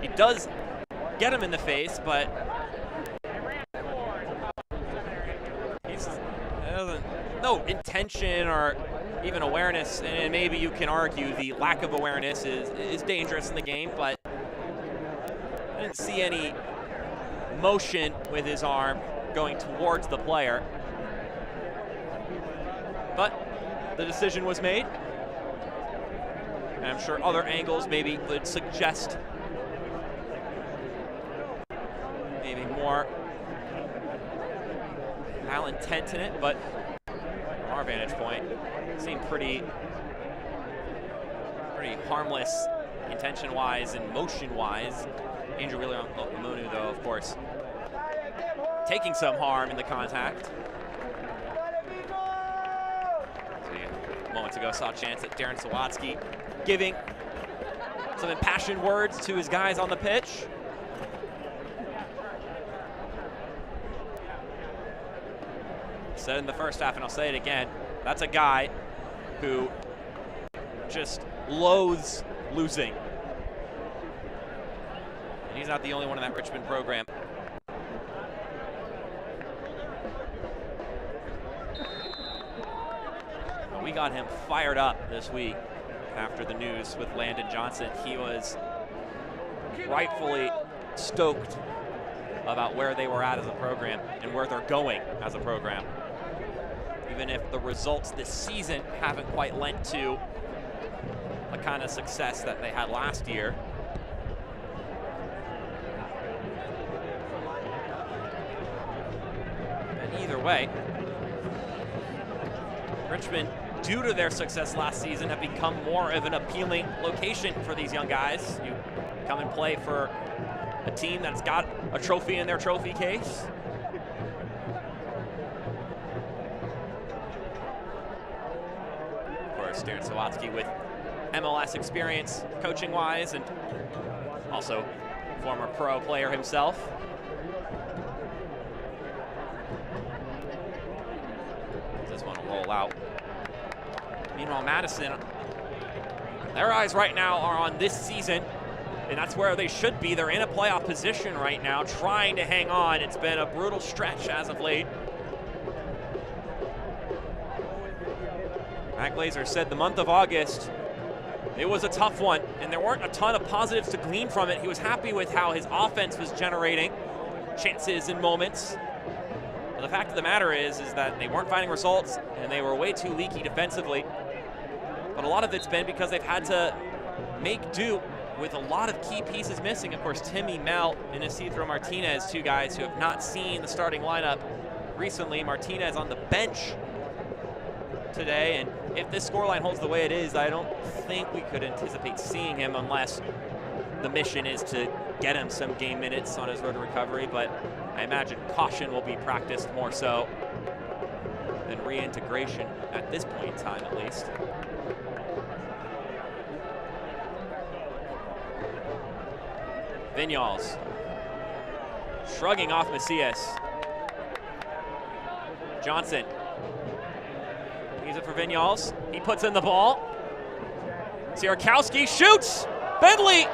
He does get him in the face, but he's no intention or even awareness, and maybe you can argue the lack of awareness is dangerous in the game, but I didn't see any motion with his arm going towards the player. But the decision was made. And I'm sure other angles maybe would suggest maybe more malintent in it, but from our vantage point, it seemed pretty harmless intention-wise and motion-wise. Andrew Wheeler-Amanu, though, of course, taking some harm in the contact. So moments ago saw a chance at Darren Sawatsky giving some impassioned words to his guys on the pitch. Said in the first half, and I'll say it again, that's a guy who just loathes losing. And he's not the only one in that Richmond program. We got him fired up this week after the news with Landon Johnson. He was rightfully stoked about where they were at as a program and where they're going as a program. Even if the results this season haven't quite lent to the kind of success that they had last year. And either way, Richmond, due to their success last season, have become more of an appealing location for these young guys. You come and play for a team that's got a trophy in their trophy case. Of course, Darren Sawatsky with MLS experience coaching-wise, and also former pro player himself. This one will roll out. Meanwhile, Madison, their eyes right now are on this season, and that's where they should be. They're in a playoff position right now, trying to hang on. It's been a brutal stretch as of late. Matt Glazer said the month of August, it was a tough one, and there weren't a ton of positives to glean from it. He was happy with how his offense was generating chances and moments. But the fact of the matter is that they weren't finding results, and they were way too leaky defensively. But a lot of it's been because they've had to make do with a lot of key pieces missing. Of course, Timmy, Mel, and Isidro Martinez, two guys who have not seen the starting lineup recently. Martinez on the bench today, and if this scoreline holds the way it is, I don't think we could anticipate seeing him unless the mission is to get him some game minutes on his road to recovery, but I imagine caution will be practiced more so than reintegration at this point in time, at least. Vinyals shrugging off Macias. Johnson. Use it for Vinyals. He puts in the ball. Sierakowski shoots. Bentley.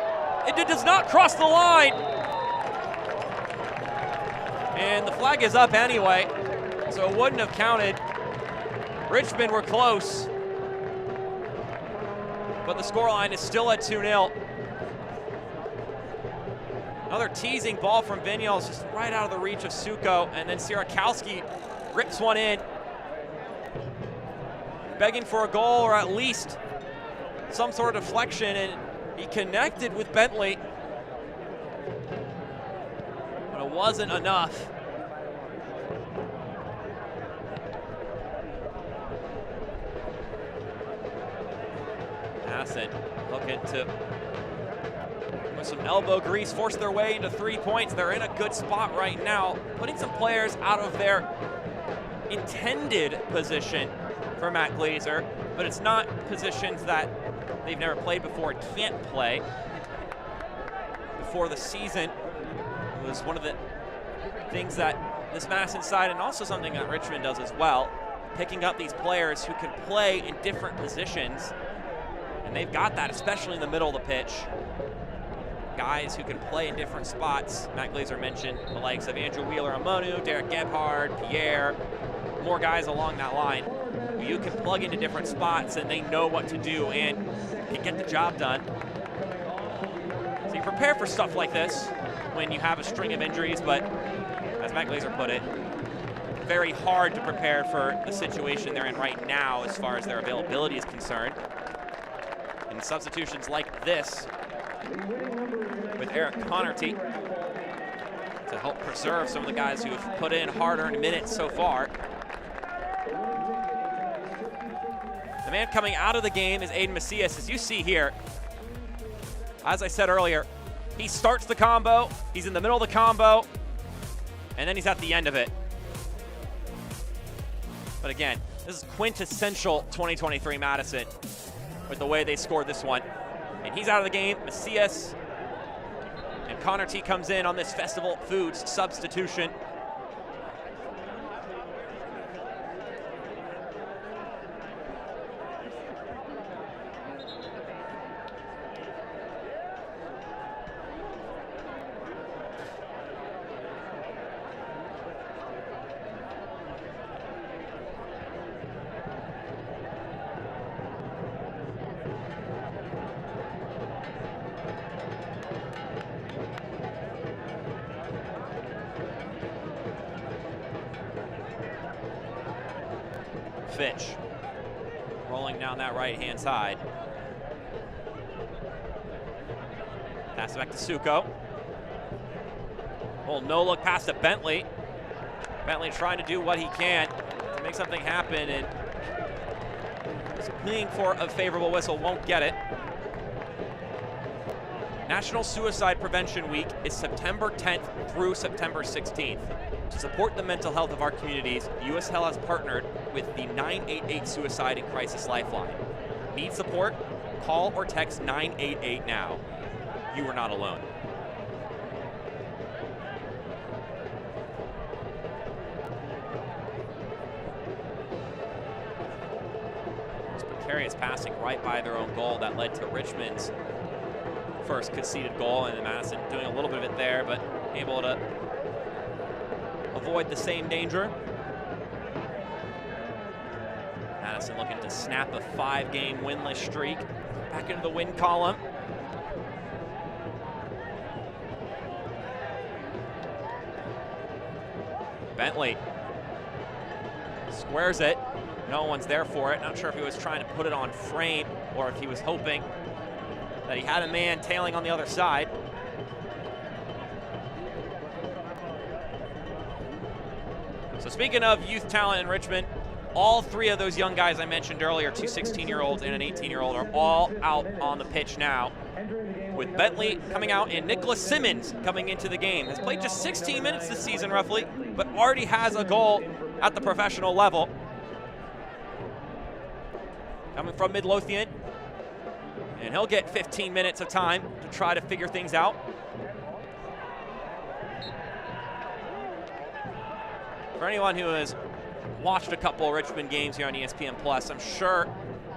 It does not cross the line. And the flag is up anyway, so it wouldn't have counted. Richmond were close, but the scoreline is still at 2-0. Another teasing ball from Vinyals, just right out of the reach of Suko, and then Sierakowski rips one in, begging for a goal or at least some sort of deflection, and he connected with Bentley, but it wasn't enough. Madison looking to, with some elbow grease, force their way into 3 points. They're in a good spot right now, putting some players out of their intended position for Matt Glazer, but it's not positions that they've never played before and can't play. Before the season, it was one of the things that this Madison side, and also something that Richmond does as well, picking up these players who can play in different positions. And they've got that, especially in the middle of the pitch. Guys who can play in different spots. Matt Glazer mentioned the likes of Andrew Wheeler-Amonu, Derek Gebhard, Pierre, more guys along that line who you can plug into different spots and they know what to do and can get the job done. So you prepare for stuff like this when you have a string of injuries, but as Matt Glazer put it, very hard to prepare for the situation they're in right now as far as their availability is concerned. And substitutions like this with Eric Connerty to help preserve some of the guys who have put in hard-earned minutes so far. The man coming out of the game is Aiden Macias, as you see here. As I said earlier, he starts the combo, he's in the middle of the combo, and then he's at the end of it. But again, this is quintessential 2023 Madison with the way they scored this one. And he's out of the game, Macias, and Connerty comes in on this Festival Foods substitution. Fitch rolling down that right-hand side. Pass it back to Suko. Oh, no look pass to Bentley. Bentley trying to do what he can to make something happen, and is pleading for a favorable whistle, won't get it. National Suicide Prevention Week is September 10th through September 16th. To support the mental health of our communities, USL has partnered with the 988 Suicide and Crisis Lifeline. Need support? Call or text 988 now. You are not alone. It's precarious passing right by their own goal that led to Richmond's first conceded goal, and Madison doing a little bit of it there, but able to avoid the same danger. Madison looking to snap a 5-game winless streak back into the win column. Bentley squares it. No one's there for it. Not sure if he was trying to put it on frame or if he was hoping that he had a man tailing on the other side. So speaking of youth talent in Richmond, all three of those young guys I mentioned earlier, two 16-year-olds and an 18-year-old, are all out on the pitch now, with Bentley coming out and Nicholas Simmons coming into the game. Has played just 16 minutes this season roughly, but already has a goal at the professional level. Coming from Midlothian, and he'll get 15 minutes of time to try to figure things out. For anyone who has watched a couple of Richmond games here on ESPN+, I'm sure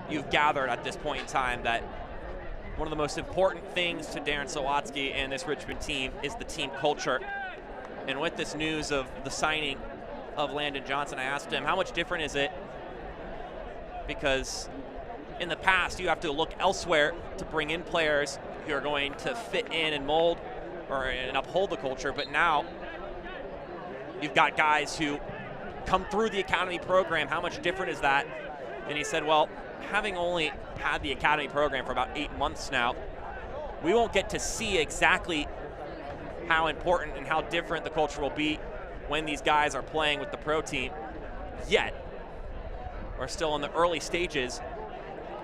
you've gathered at this point in time that one of the most important things to Darren Sawatsky and this Richmond team is the team culture. And with this news of the signing of Landon Johnson, I asked him, how much different is it? Because in the past, you have to look elsewhere to bring in players who are going to fit in and mold and uphold the culture. But now you've got guys who come through the academy program. How much different is that? And he said, well, having only had the academy program for about 8 months now, we won't get to see exactly how important and how different the culture will be when these guys are playing with the pro team yet. We're still in the early stages,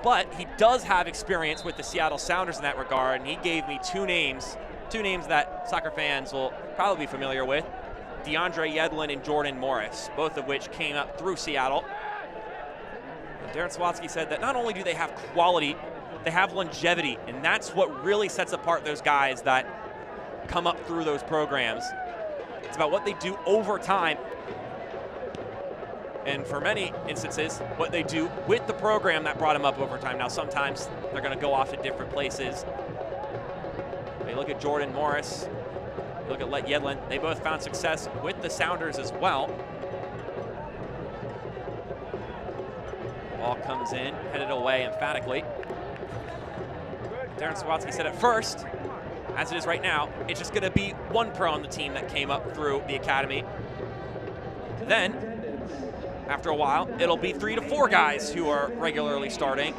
but he does have experience with the Seattle Sounders in that regard, and he gave me two names that soccer fans will probably be familiar with, DeAndre Yedlin and Jordan Morris, both of which came up through Seattle. And Darren Swatsky said that not only do they have quality, they have longevity, and that's what really sets apart those guys that come up through those programs. It's about what they do over time, and for many instances, what they do with the program that brought them up over time. Now, sometimes they're going to go off to different places. You look at Jordan Morris, you look at Let Yedlin, they both found success with the Sounders as well. Ball comes in, headed away emphatically. Darren Swatsky said at first, as it is right now, it's just going to be one pro on the team that came up through the academy. Then, after a while, it'll be 3 to 4 guys who are regularly starting.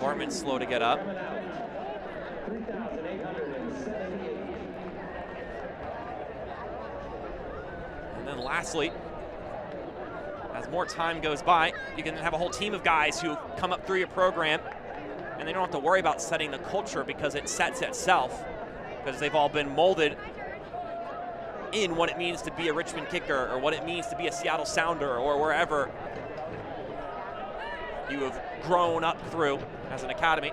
Bartman's slow to get up. And then lastly, as more time goes by, you can have a whole team of guys who come up through your program, and they don't have to worry about setting the culture because it sets itself, because they've all been molded in what it means to be a Richmond kicker or what it means to be a Seattle Sounder or wherever you have grown up through as an academy.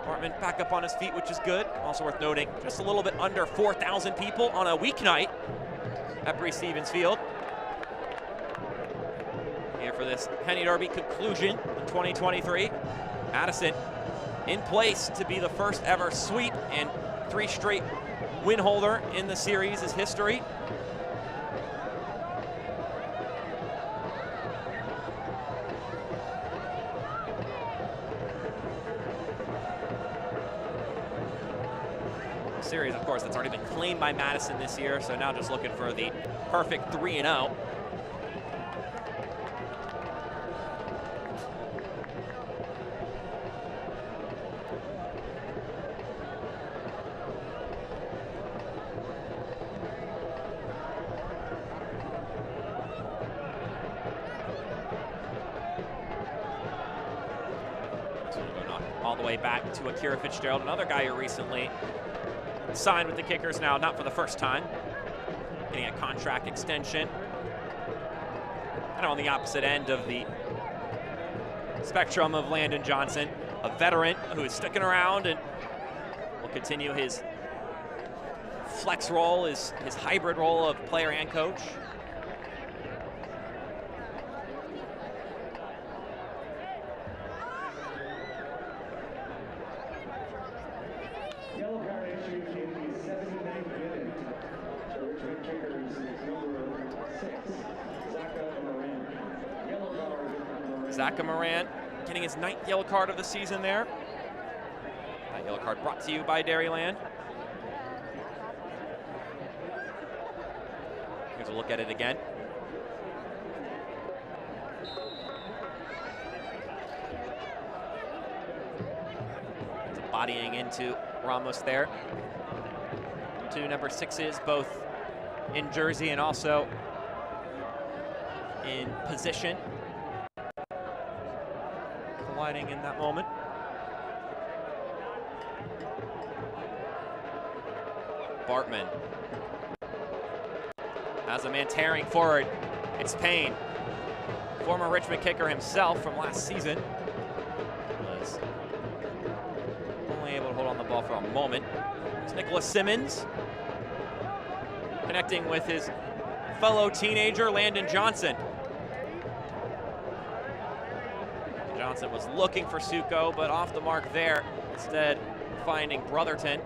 Bartman back up on his feet, which is good. Also worth noting, just a little bit under 4,000 people on a weeknight at Bree Stevens Field. Here for this Henny Derby conclusion in 2023. Madison in place to be the first ever sweep and 3 straight win holder in the series' history. Series, of course, that's already been claimed by Madison this year, so now just looking for the perfect 3-0. All the way back to Akira Fitzgerald, another guy who recently signed with the Kickers, now not for the first time, getting a contract extension. And on the opposite end of the spectrum of Landon Johnson, a veteran who is sticking around and will continue his flex role, his hybrid role of player and coach. Zaka Moran getting his 9th yellow card of the season there. That yellow card brought to you by Dairyland. Here's a look at it again. There's a bodying into Ramos there. 2 number 6s, both in jersey and also in position. Colliding in that moment. Bartman has a man tearing forward. It's Payne, former Richmond kicker himself from last season. Was only able to hold on the ball for a moment. It's Nicholas Simmons connecting with his fellow teenager, Landon Johnson. Johnson was looking for Suko, but off the mark there, instead finding Brotherton.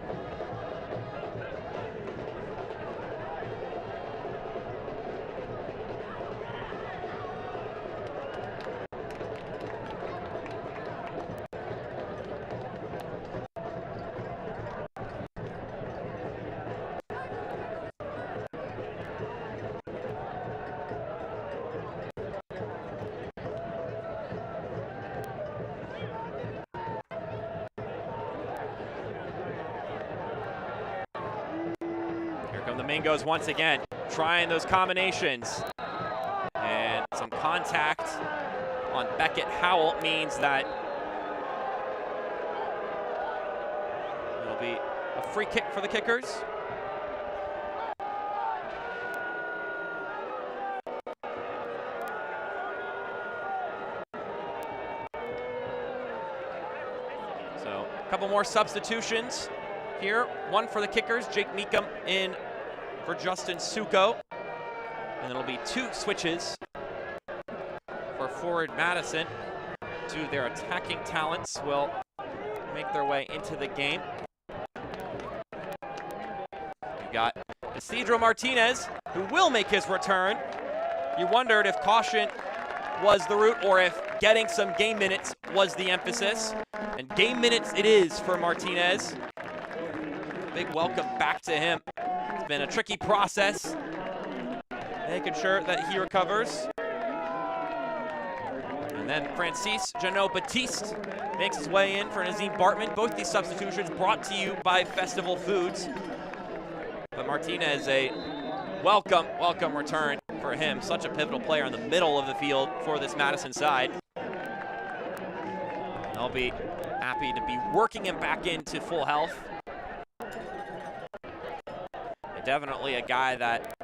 So the Mingos once again trying those combinations. And some contact on Beckett Howell means that it'll be a free kick for the Kickers. So a couple more substitutions here. One for the Kickers, Jake Meekum in for Justin Suko. And then it'll be 2 switches for forward Madison. 2 of their attacking talents will make their way into the game. You've got Isidro Martinez, who will make his return. You wondered if caution was the route or if getting some game minutes was the emphasis. And game minutes it is for Martinez. Big welcome back to him. It's been a tricky process, making sure that he recovers. And then Francis Janot-Baptiste makes his way in for Nazim Bartman. Both these substitutions brought to you by Festival Foods. But Martinez, a welcome return for him. Such a pivotal player in the middle of the field for this Madison side. They'll be happy to be working him back into full health. And definitely a guy that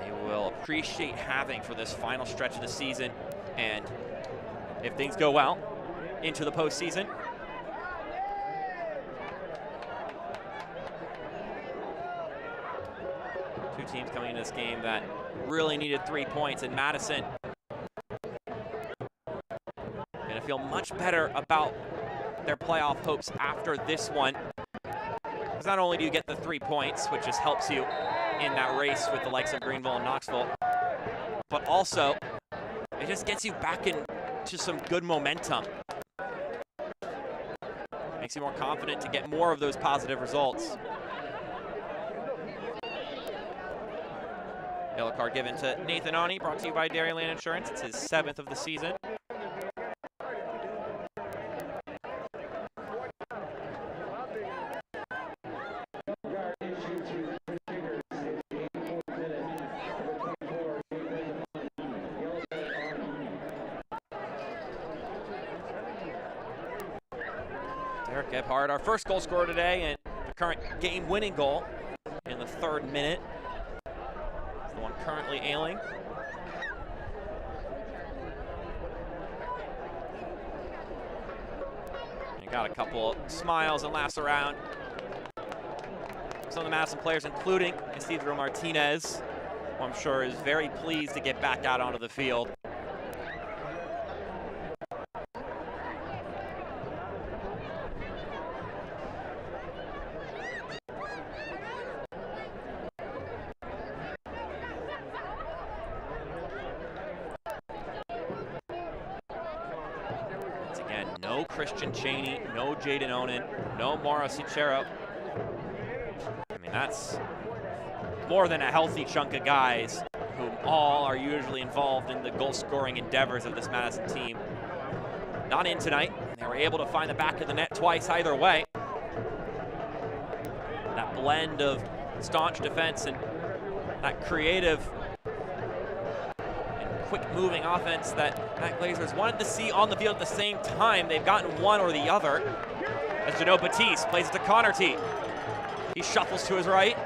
they will appreciate having for this final stretch of the season. And if things go well, into the postseason. Two teams coming into this game that really needed 3 points, and Madison gonna feel much better about their playoff hopes after this one. Because not only do you get the 3 points, which just helps you in that race with the likes of Greenville and Knoxville, but also it just gets you back into some good momentum. Makes you more confident to get more of those positive results. Yellow card given to Nathan Ani, brought to you by Dairyland Insurance. It's his 7th of the season. Derek Gebhardt, our first goal scorer today, and the current game-winning goal in the 3rd minute. It's the one currently ailing. And got a couple of smiles and laughs around some of the Madison players, including Isidro Martinez, who I'm sure is very pleased to get back out onto the field. No Christian Cheney, no Jaden Onen, no Mauro Cicero. I mean, that's more than a healthy chunk of guys who all are usually involved in the goal-scoring endeavors of this Madison team. Not in tonight. They were able to find the back of the net twice either way. That blend of staunch defense and that creative quick-moving offense that Matt Glazers wanted to see on the field at the same time. They've gotten one or the other. As Janot-Baptiste plays it to Connor T. He shuffles to his right.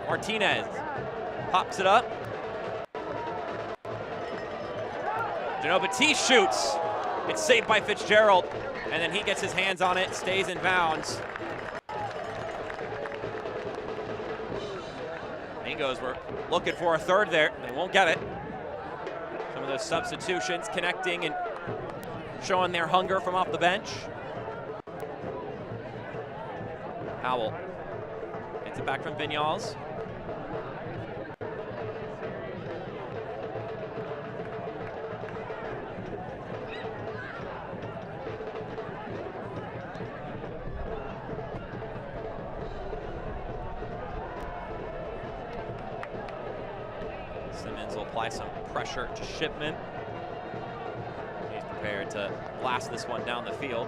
Martinez pops it up. Janot-Baptiste shoots. It's saved by Fitzgerald, and then he gets his hands on it, stays in bounds. Mingos were looking for a third there. They won't get it. Some of those substitutions connecting and showing their hunger from off the bench. Howell gets it back from Vinyals. Simmons will apply some pressure to Shipman. He's prepared to blast this one down the field.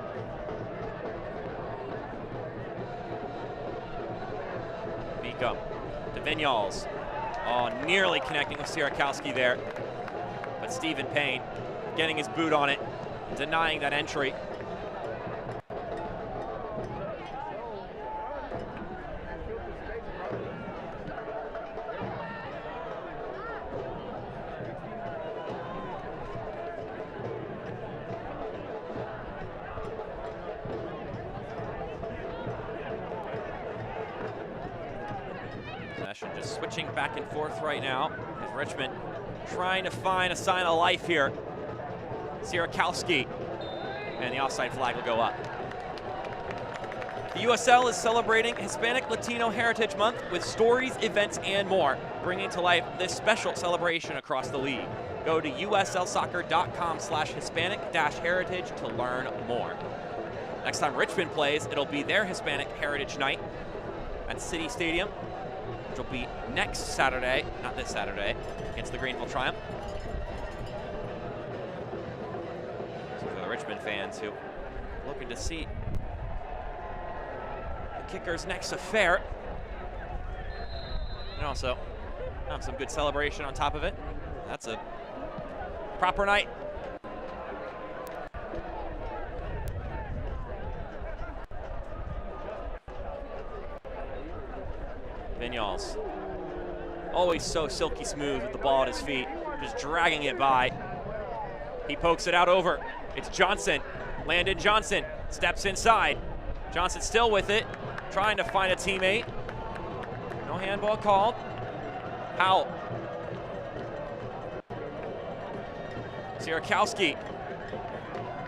Meekum to Vinyals. Oh, nearly connecting with Sierakowski there. But Stephen Payne getting his boot on it, denying that entry. Just switching back and forth right now as Richmond trying to find a sign of life here. Sierakowski, and the offside flag will go up. The USL is celebrating Hispanic Latino Heritage Month with stories, events, and more, bringing to life this special celebration across the league. Go to uslsoccer.com/Hispanic-heritage to learn more. Next time Richmond plays, it'll be their Hispanic Heritage Night at City Stadium, which will be next Saturday, not this Saturday, against the Greenville Triumph. So for the Richmond fans who are looking to see the Kickers' next affair, and also have some good celebration on top of it. That's a proper night. Vinyals, always so silky smooth with the ball at his feet, just dragging it by. He pokes it out over. It's Johnson. Landon Johnson steps inside. Johnson still with it, trying to find a teammate. No handball called. Howell. Sierakowski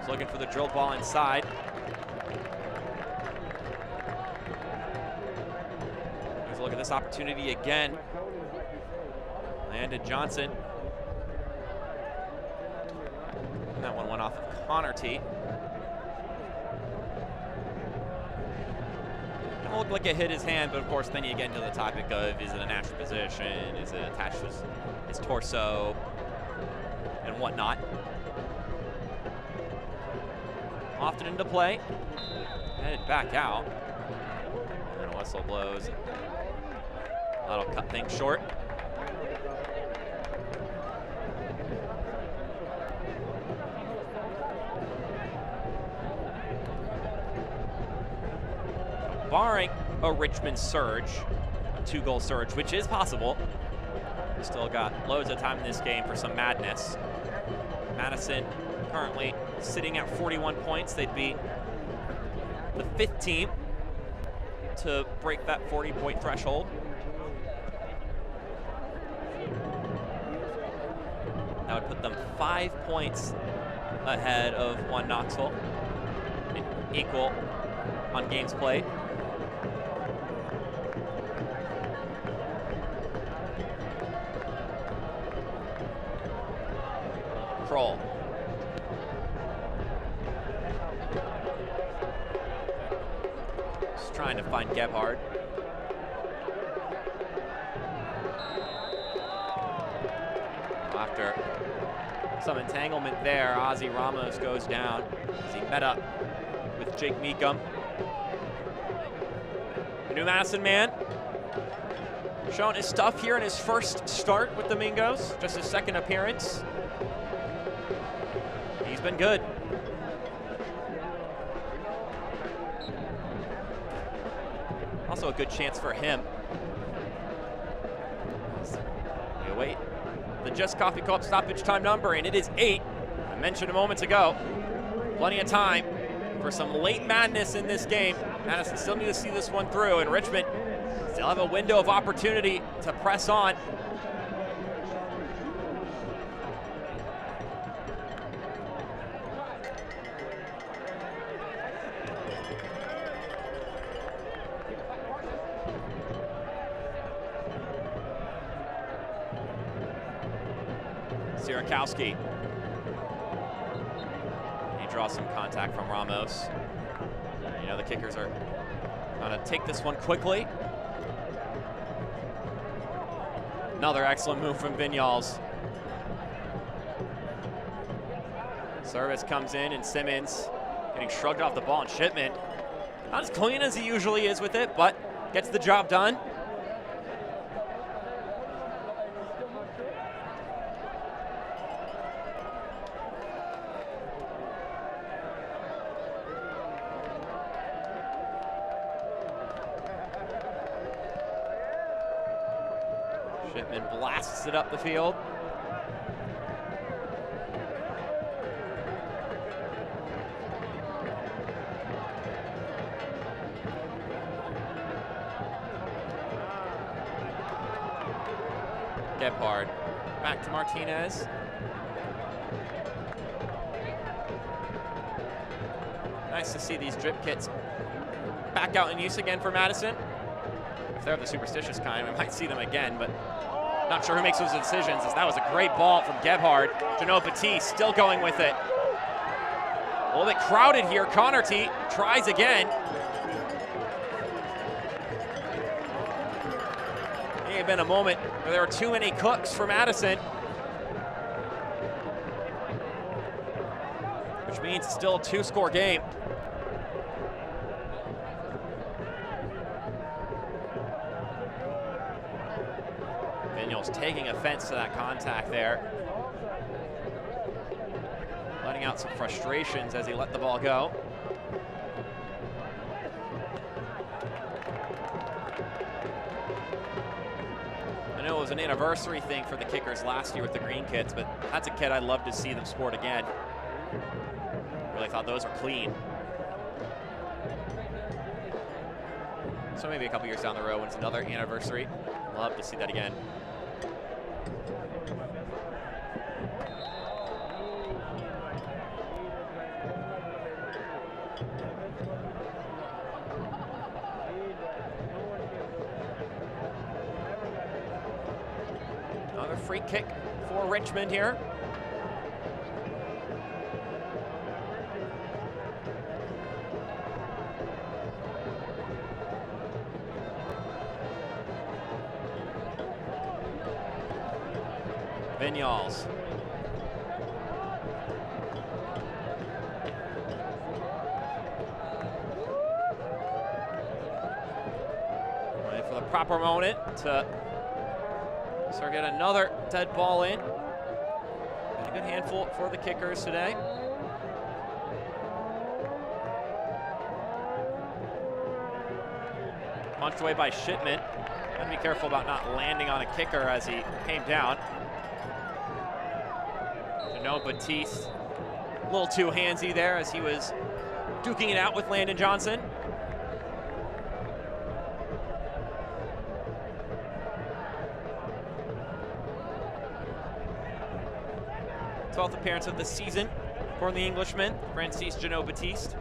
is looking for the drilled ball inside. Look at this opportunity again. Landon Johnson. And that one went off of Connor T. It looked like it hit his hand, but of course then you get into the topic of, is it a natural position? Is it attached to his torso? And whatnot. Often into play. Headed back out. And a whistle blows. That'll cut things short. Barring a Richmond surge, a 2-goal surge, which is possible, we still got loads of time in this game for some madness. Madison currently sitting at 41 points. They'd be the 5th team to break that 40-point threshold. That would put them 5 points ahead of 1 Knoxville, equal on games played. Kroll. Just trying to find Gebhard. After some entanglement there, Ozzy Ramos goes down as he met up with Jake Meekum. The new Madison man showing his stuff here in his first start with the Mingos, just his 2nd appearance. He's been good. Also a good chance for him. We await the Just Coffee Co-op stoppage time number, and it is 8. I mentioned a moment ago. Plenty of time for some late madness in this game. Madison still need to see this one through, and Richmond still have a window of opportunity to press on. Sierakowski. He draws some contact from Ramos. You know, the Kickers are going to take this one quickly. Another excellent move from Vinyals. Service comes in, and Simmons getting shrugged off the ball, and Shipman not as clean as he usually is with it, but gets the job done. Shipman blasts it up the field. Gebhard back to Martinez. Nice to see these drip kits back out in use again for Madison. If they're the superstitious kind, we might see them again, but not sure who makes those decisions, as that was a great ball from Gebhard. Janot Batiste still going with it. A little bit crowded here. Connerty tries again. May have been a moment where there were too many cooks for Madison, which means it's still a 2-score game. Vigneault's taking offense to that contact there, letting out some frustrations as he let the ball go. I know it was an anniversary thing for the kickers last year with the green kits, but that's a kit I'd love to see them sport again. Really thought those were clean. So maybe a couple years down the road when it's another anniversary, love to see that again. Another free kick for Richmond here. Vigneaults. Wait for the proper moment to start getting another dead ball in. Been a good handful for the kickers today. Punched away by Shipman. Gotta be careful about not landing on a kicker as he came down. Janot Batiste, a little too handsy there as he was duking it out with Landon Johnson. Twelfth appearance of the season for the Englishman, Francis Janot Batiste.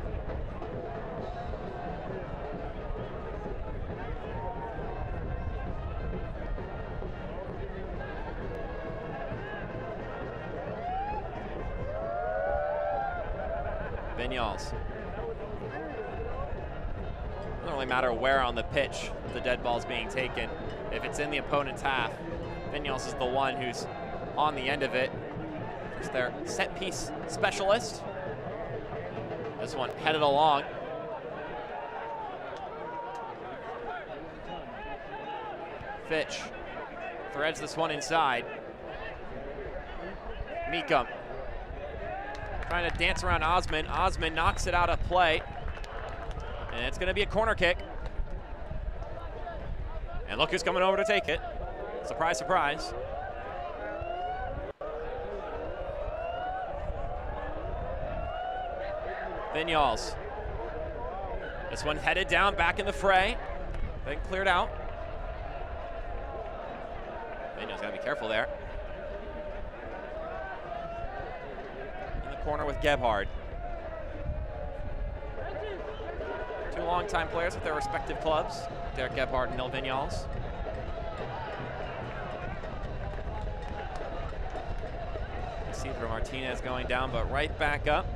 Vigneaults. Doesn't really matter where on the pitch the dead ball's being taken. If it's in the opponent's half, Vigneaults is the one who's on the end of it. It's their set piece specialist. This one headed along. Fitch threads this one inside. Meekum trying to dance around Osman. Osman knocks it out of play. And it's going to be a corner kick. And look who's coming over to take it. Surprise, surprise. Vigneaults. This one headed down, back in the fray. Then cleared out. Vigneault's got to be careful there. Corner with Gebhard. Two longtime players with their respective clubs, Derek Gebhard and Neil Vigneaults. See for Martinez going down, but right back up.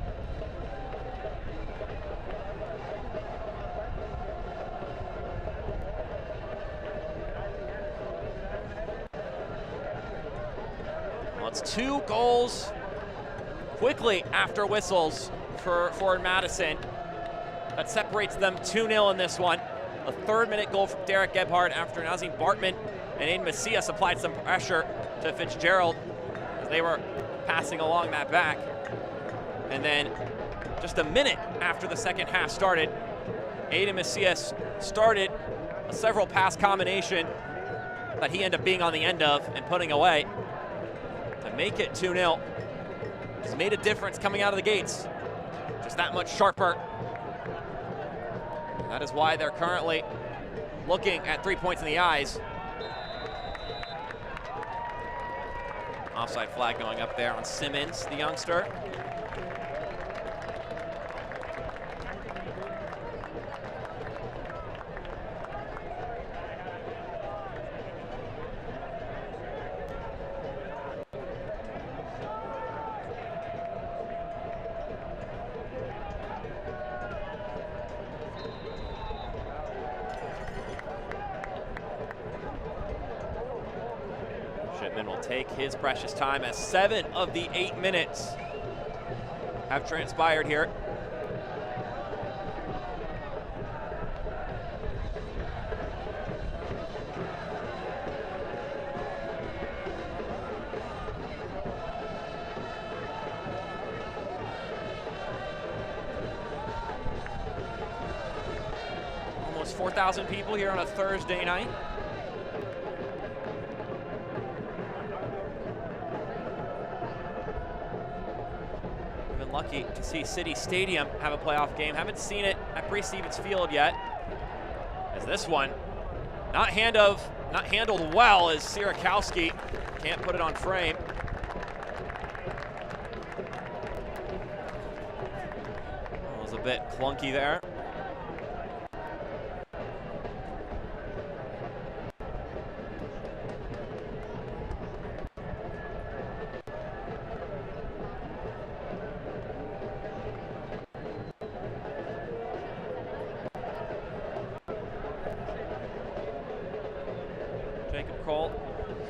Well, it's 2 goals quickly after whistles for Madison. That separates them 2-0 in this one. A 3rd-minute goal from Derek Gebhard after Nazim Bartman and Aiden Macias applied some pressure to Fitzgerald as they were passing along that back. And then just a minute after the second half started, Aiden Macias started a several pass combination that he ended up being on the end of and putting away to make it 2-0. Just made a difference coming out of the gates. Just that much sharper. And that is why they're currently looking at 3 points in the eyes. Offside flag going up there on Simmons, the youngster. Shipman will take his precious time as 7 of the 8 minutes have transpired here. Almost 4,000 people here on a Thursday night. Lucky to see City Stadium have a playoff game. Haven't seen it at Bree-Stevens Field yet. As this one, not handled well, as Sierakowski can't put it on frame. It was a bit clunky there.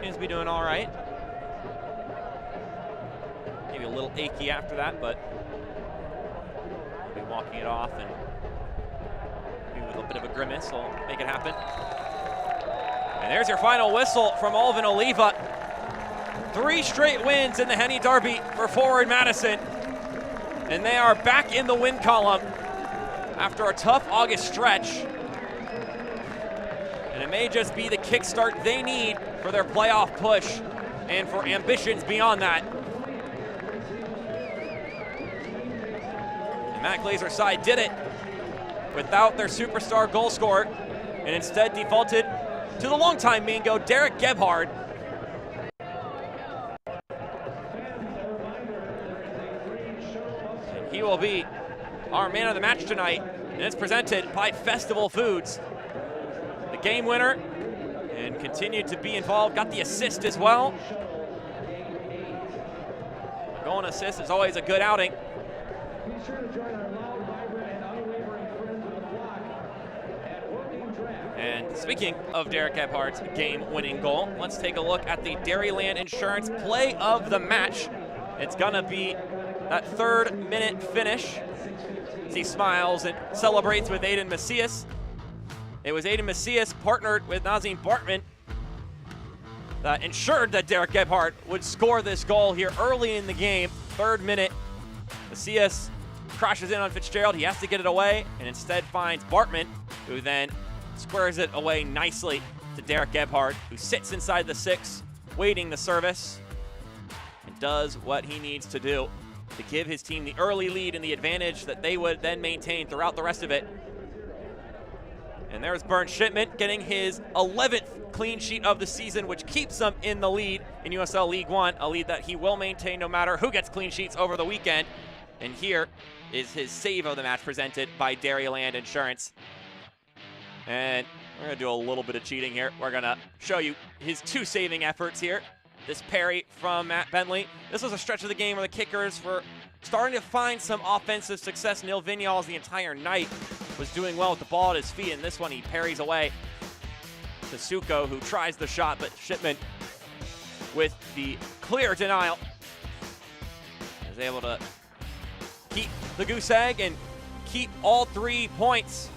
Seems to be doing all right. Maybe a little achy after that, but he'll be walking it off, and maybe with a bit of a grimace will make it happen. And there's your final whistle from Alvin Oliva. 3 straight wins in the Henny Derby for forward Madison, and they are back in the win column after a tough August stretch. And it may just be the kickstart they need for their playoff push and for ambitions beyond that. The Matt Glazer side did it without their superstar goal scorer and instead defaulted to the longtime Mingo, Derek Gebhard. And he will be our man of the match tonight, and it's presented by Festival Foods. The game winner, and continued to be involved, got the assist as well. A goal and assist is always a good outing. Be sure to join our loud, vibrant, and unwavering friends with the block at Working Draft. And speaking of Derek Gebhardt's game-winning goal, let's take a look at the Dairyland Insurance play of the match. It's gonna be that 3rd-minute finish as he smiles and celebrates with Aiden Macias. It was Aiden Macias partnered with Nazim Bartman that ensured that Derek Gebhardt would score this goal here early in the game. 3rd minute, Macias crashes in on Fitzgerald. He has to get it away and instead finds Bartman, who then squares it away nicely to Derek Gebhardt, who sits inside the 6, waiting the service, and does what he needs to do to give his team the early lead and the advantage that they would then maintain throughout the rest of it. And there's Bernd Shipman getting his 11th clean sheet of the season, which keeps him in the lead in USL League One, a lead that he will maintain no matter who gets clean sheets over the weekend. And here is his save of the match presented by Dairyland Insurance. And we're gonna do a little bit of cheating here. We're gonna show you his 2 saving efforts here. This parry from Matt Bentley. This was a stretch of the game where the kickers were starting to find some offensive success. Neil Vinyals the entire night was doing well with the ball at his feet, and this one he parries away to Suko, who tries the shot, but Shipman, with the clear denial, is able to keep the goose egg and keep all 3 points.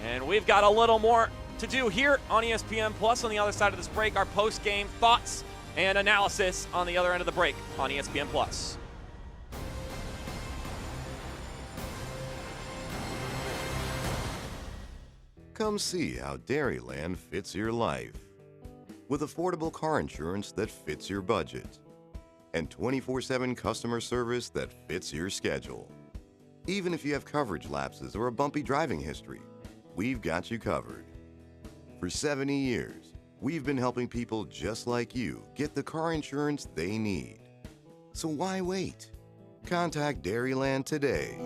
And we've got a little more to do here on ESPN Plus. On the other side of this break, our post-game thoughts and analysis on the other end of the break on ESPN Plus. Come see how Dairyland fits your life. with affordable car insurance that fits your budget and 24/7 customer service that fits your schedule. Even if you have coverage lapses or a bumpy driving history, we've got you covered. For 70 years, we've been helping people just like you get the car insurance they need. So why wait? Contact Dairyland today.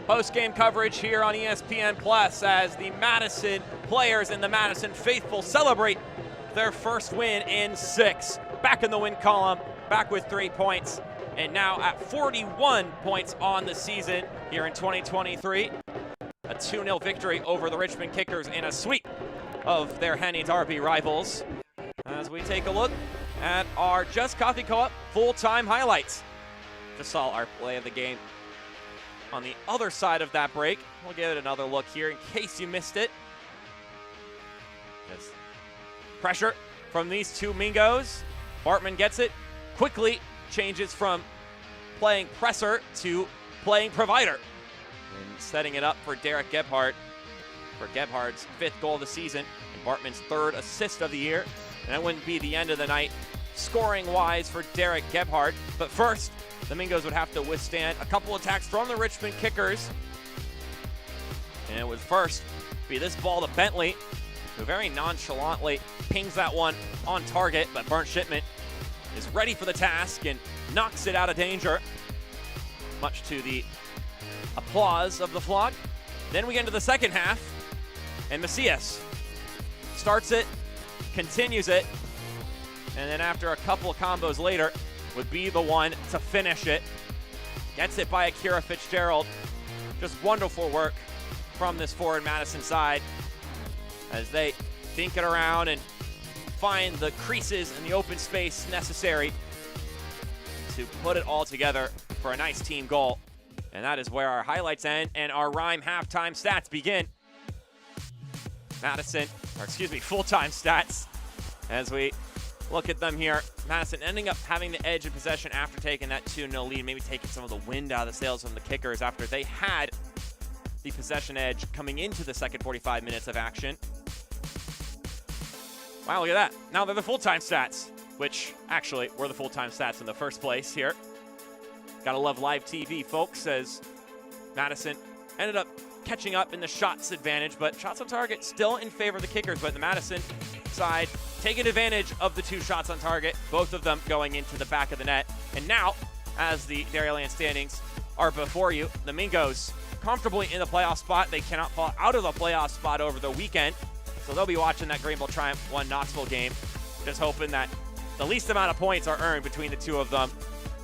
Post-game coverage here on ESPN Plus as the Madison players and the Madison faithful celebrate their first win in 6. Back in the win column, back with 3 points, and now at 41 points on the season here in 2023. A 2-0 victory over the Richmond Kickers in a sweep of their Henny Derby rivals. As we take a look at our Just Coffee Co-op full-time highlights. Just saw our play of the game. On the other side of that break, we'll give it another look here in case you missed it. Just pressure from these two Mingos. Bartman gets it, quickly changes from playing presser to playing provider. And setting it up for Derek Gebhardt for Gebhardt's 5th goal of the season and Bartman's 3rd assist of the year. And that wouldn't be the end of the night scoring-wise for Derek Gebhardt. But first, the Mingos would have to withstand a couple attacks from the Richmond Kickers. And it would first be this ball to Bentley, who very nonchalantly pings that one on target, but Bernd Shipman is ready for the task and knocks it out of danger, much to the applause of the flock. Then we get into the second half, and Macias starts it, continues it, and then after a couple of combos later, would be the one to finish it. Gets it by Akira Fitzgerald. Just wonderful work from this forward Madison side as they think it around and find the creases and the open space necessary to put it all together for a nice team goal. And that is where our highlights end and our Rhyme halftime stats begin. Full-time stats as we look at them here. Madison ending up having the edge in possession after taking that 2-0 lead, maybe taking some of the wind out of the sails from the Kickers after they had the possession edge coming into the second 45 minutes of action. Wow, look at that. Now they're the full-time stats, which actually were the full-time stats in the first place here. Gotta love live TV, folks, as Madison ended up catching up in the shots advantage, but shots on target still in favor of the Kickers, but the Madison side taking advantage of the 2 shots on target, both of them going into the back of the net. And now, as the Dairyland standings are before you, the Mingos comfortably in the playoff spot. They cannot fall out of the playoff spot over the weekend, so they'll be watching that Greenville Triumph 1 Knoxville game, just hoping that the least amount of points are earned between the two of them.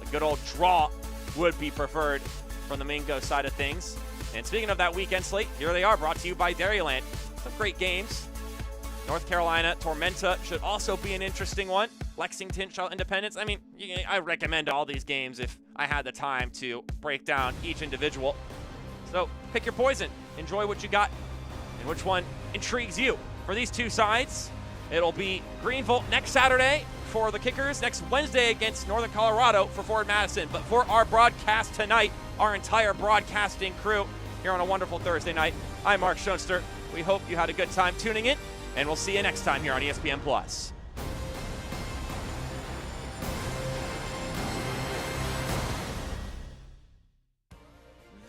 A good old draw would be preferred from the Mingo side of things. And speaking of that weekend slate, here they are, brought to you by Dairyland. Some great games. North Carolina, Tormenta should also be an interesting one. Lexington, Charlotte Independence. I mean, I recommend all these games if I had the time to break down each individual. So pick your poison. Enjoy what you got and which one intrigues you. For these two sides, it'll be Greenville next Saturday for the Kickers next Wednesday against Northern Colorado for Forward Madison. But for our broadcast tonight, our entire broadcasting crew here on a wonderful Thursday night, I'm Mark Schoenster. We hope you had a good time tuning in, and we'll see you next time here on ESPN+.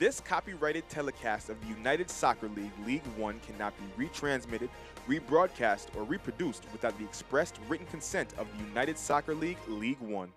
This copyrighted telecast of the United Soccer League League One cannot be retransmitted, rebroadcast, or reproduced without the expressed written consent of the United Soccer League League One.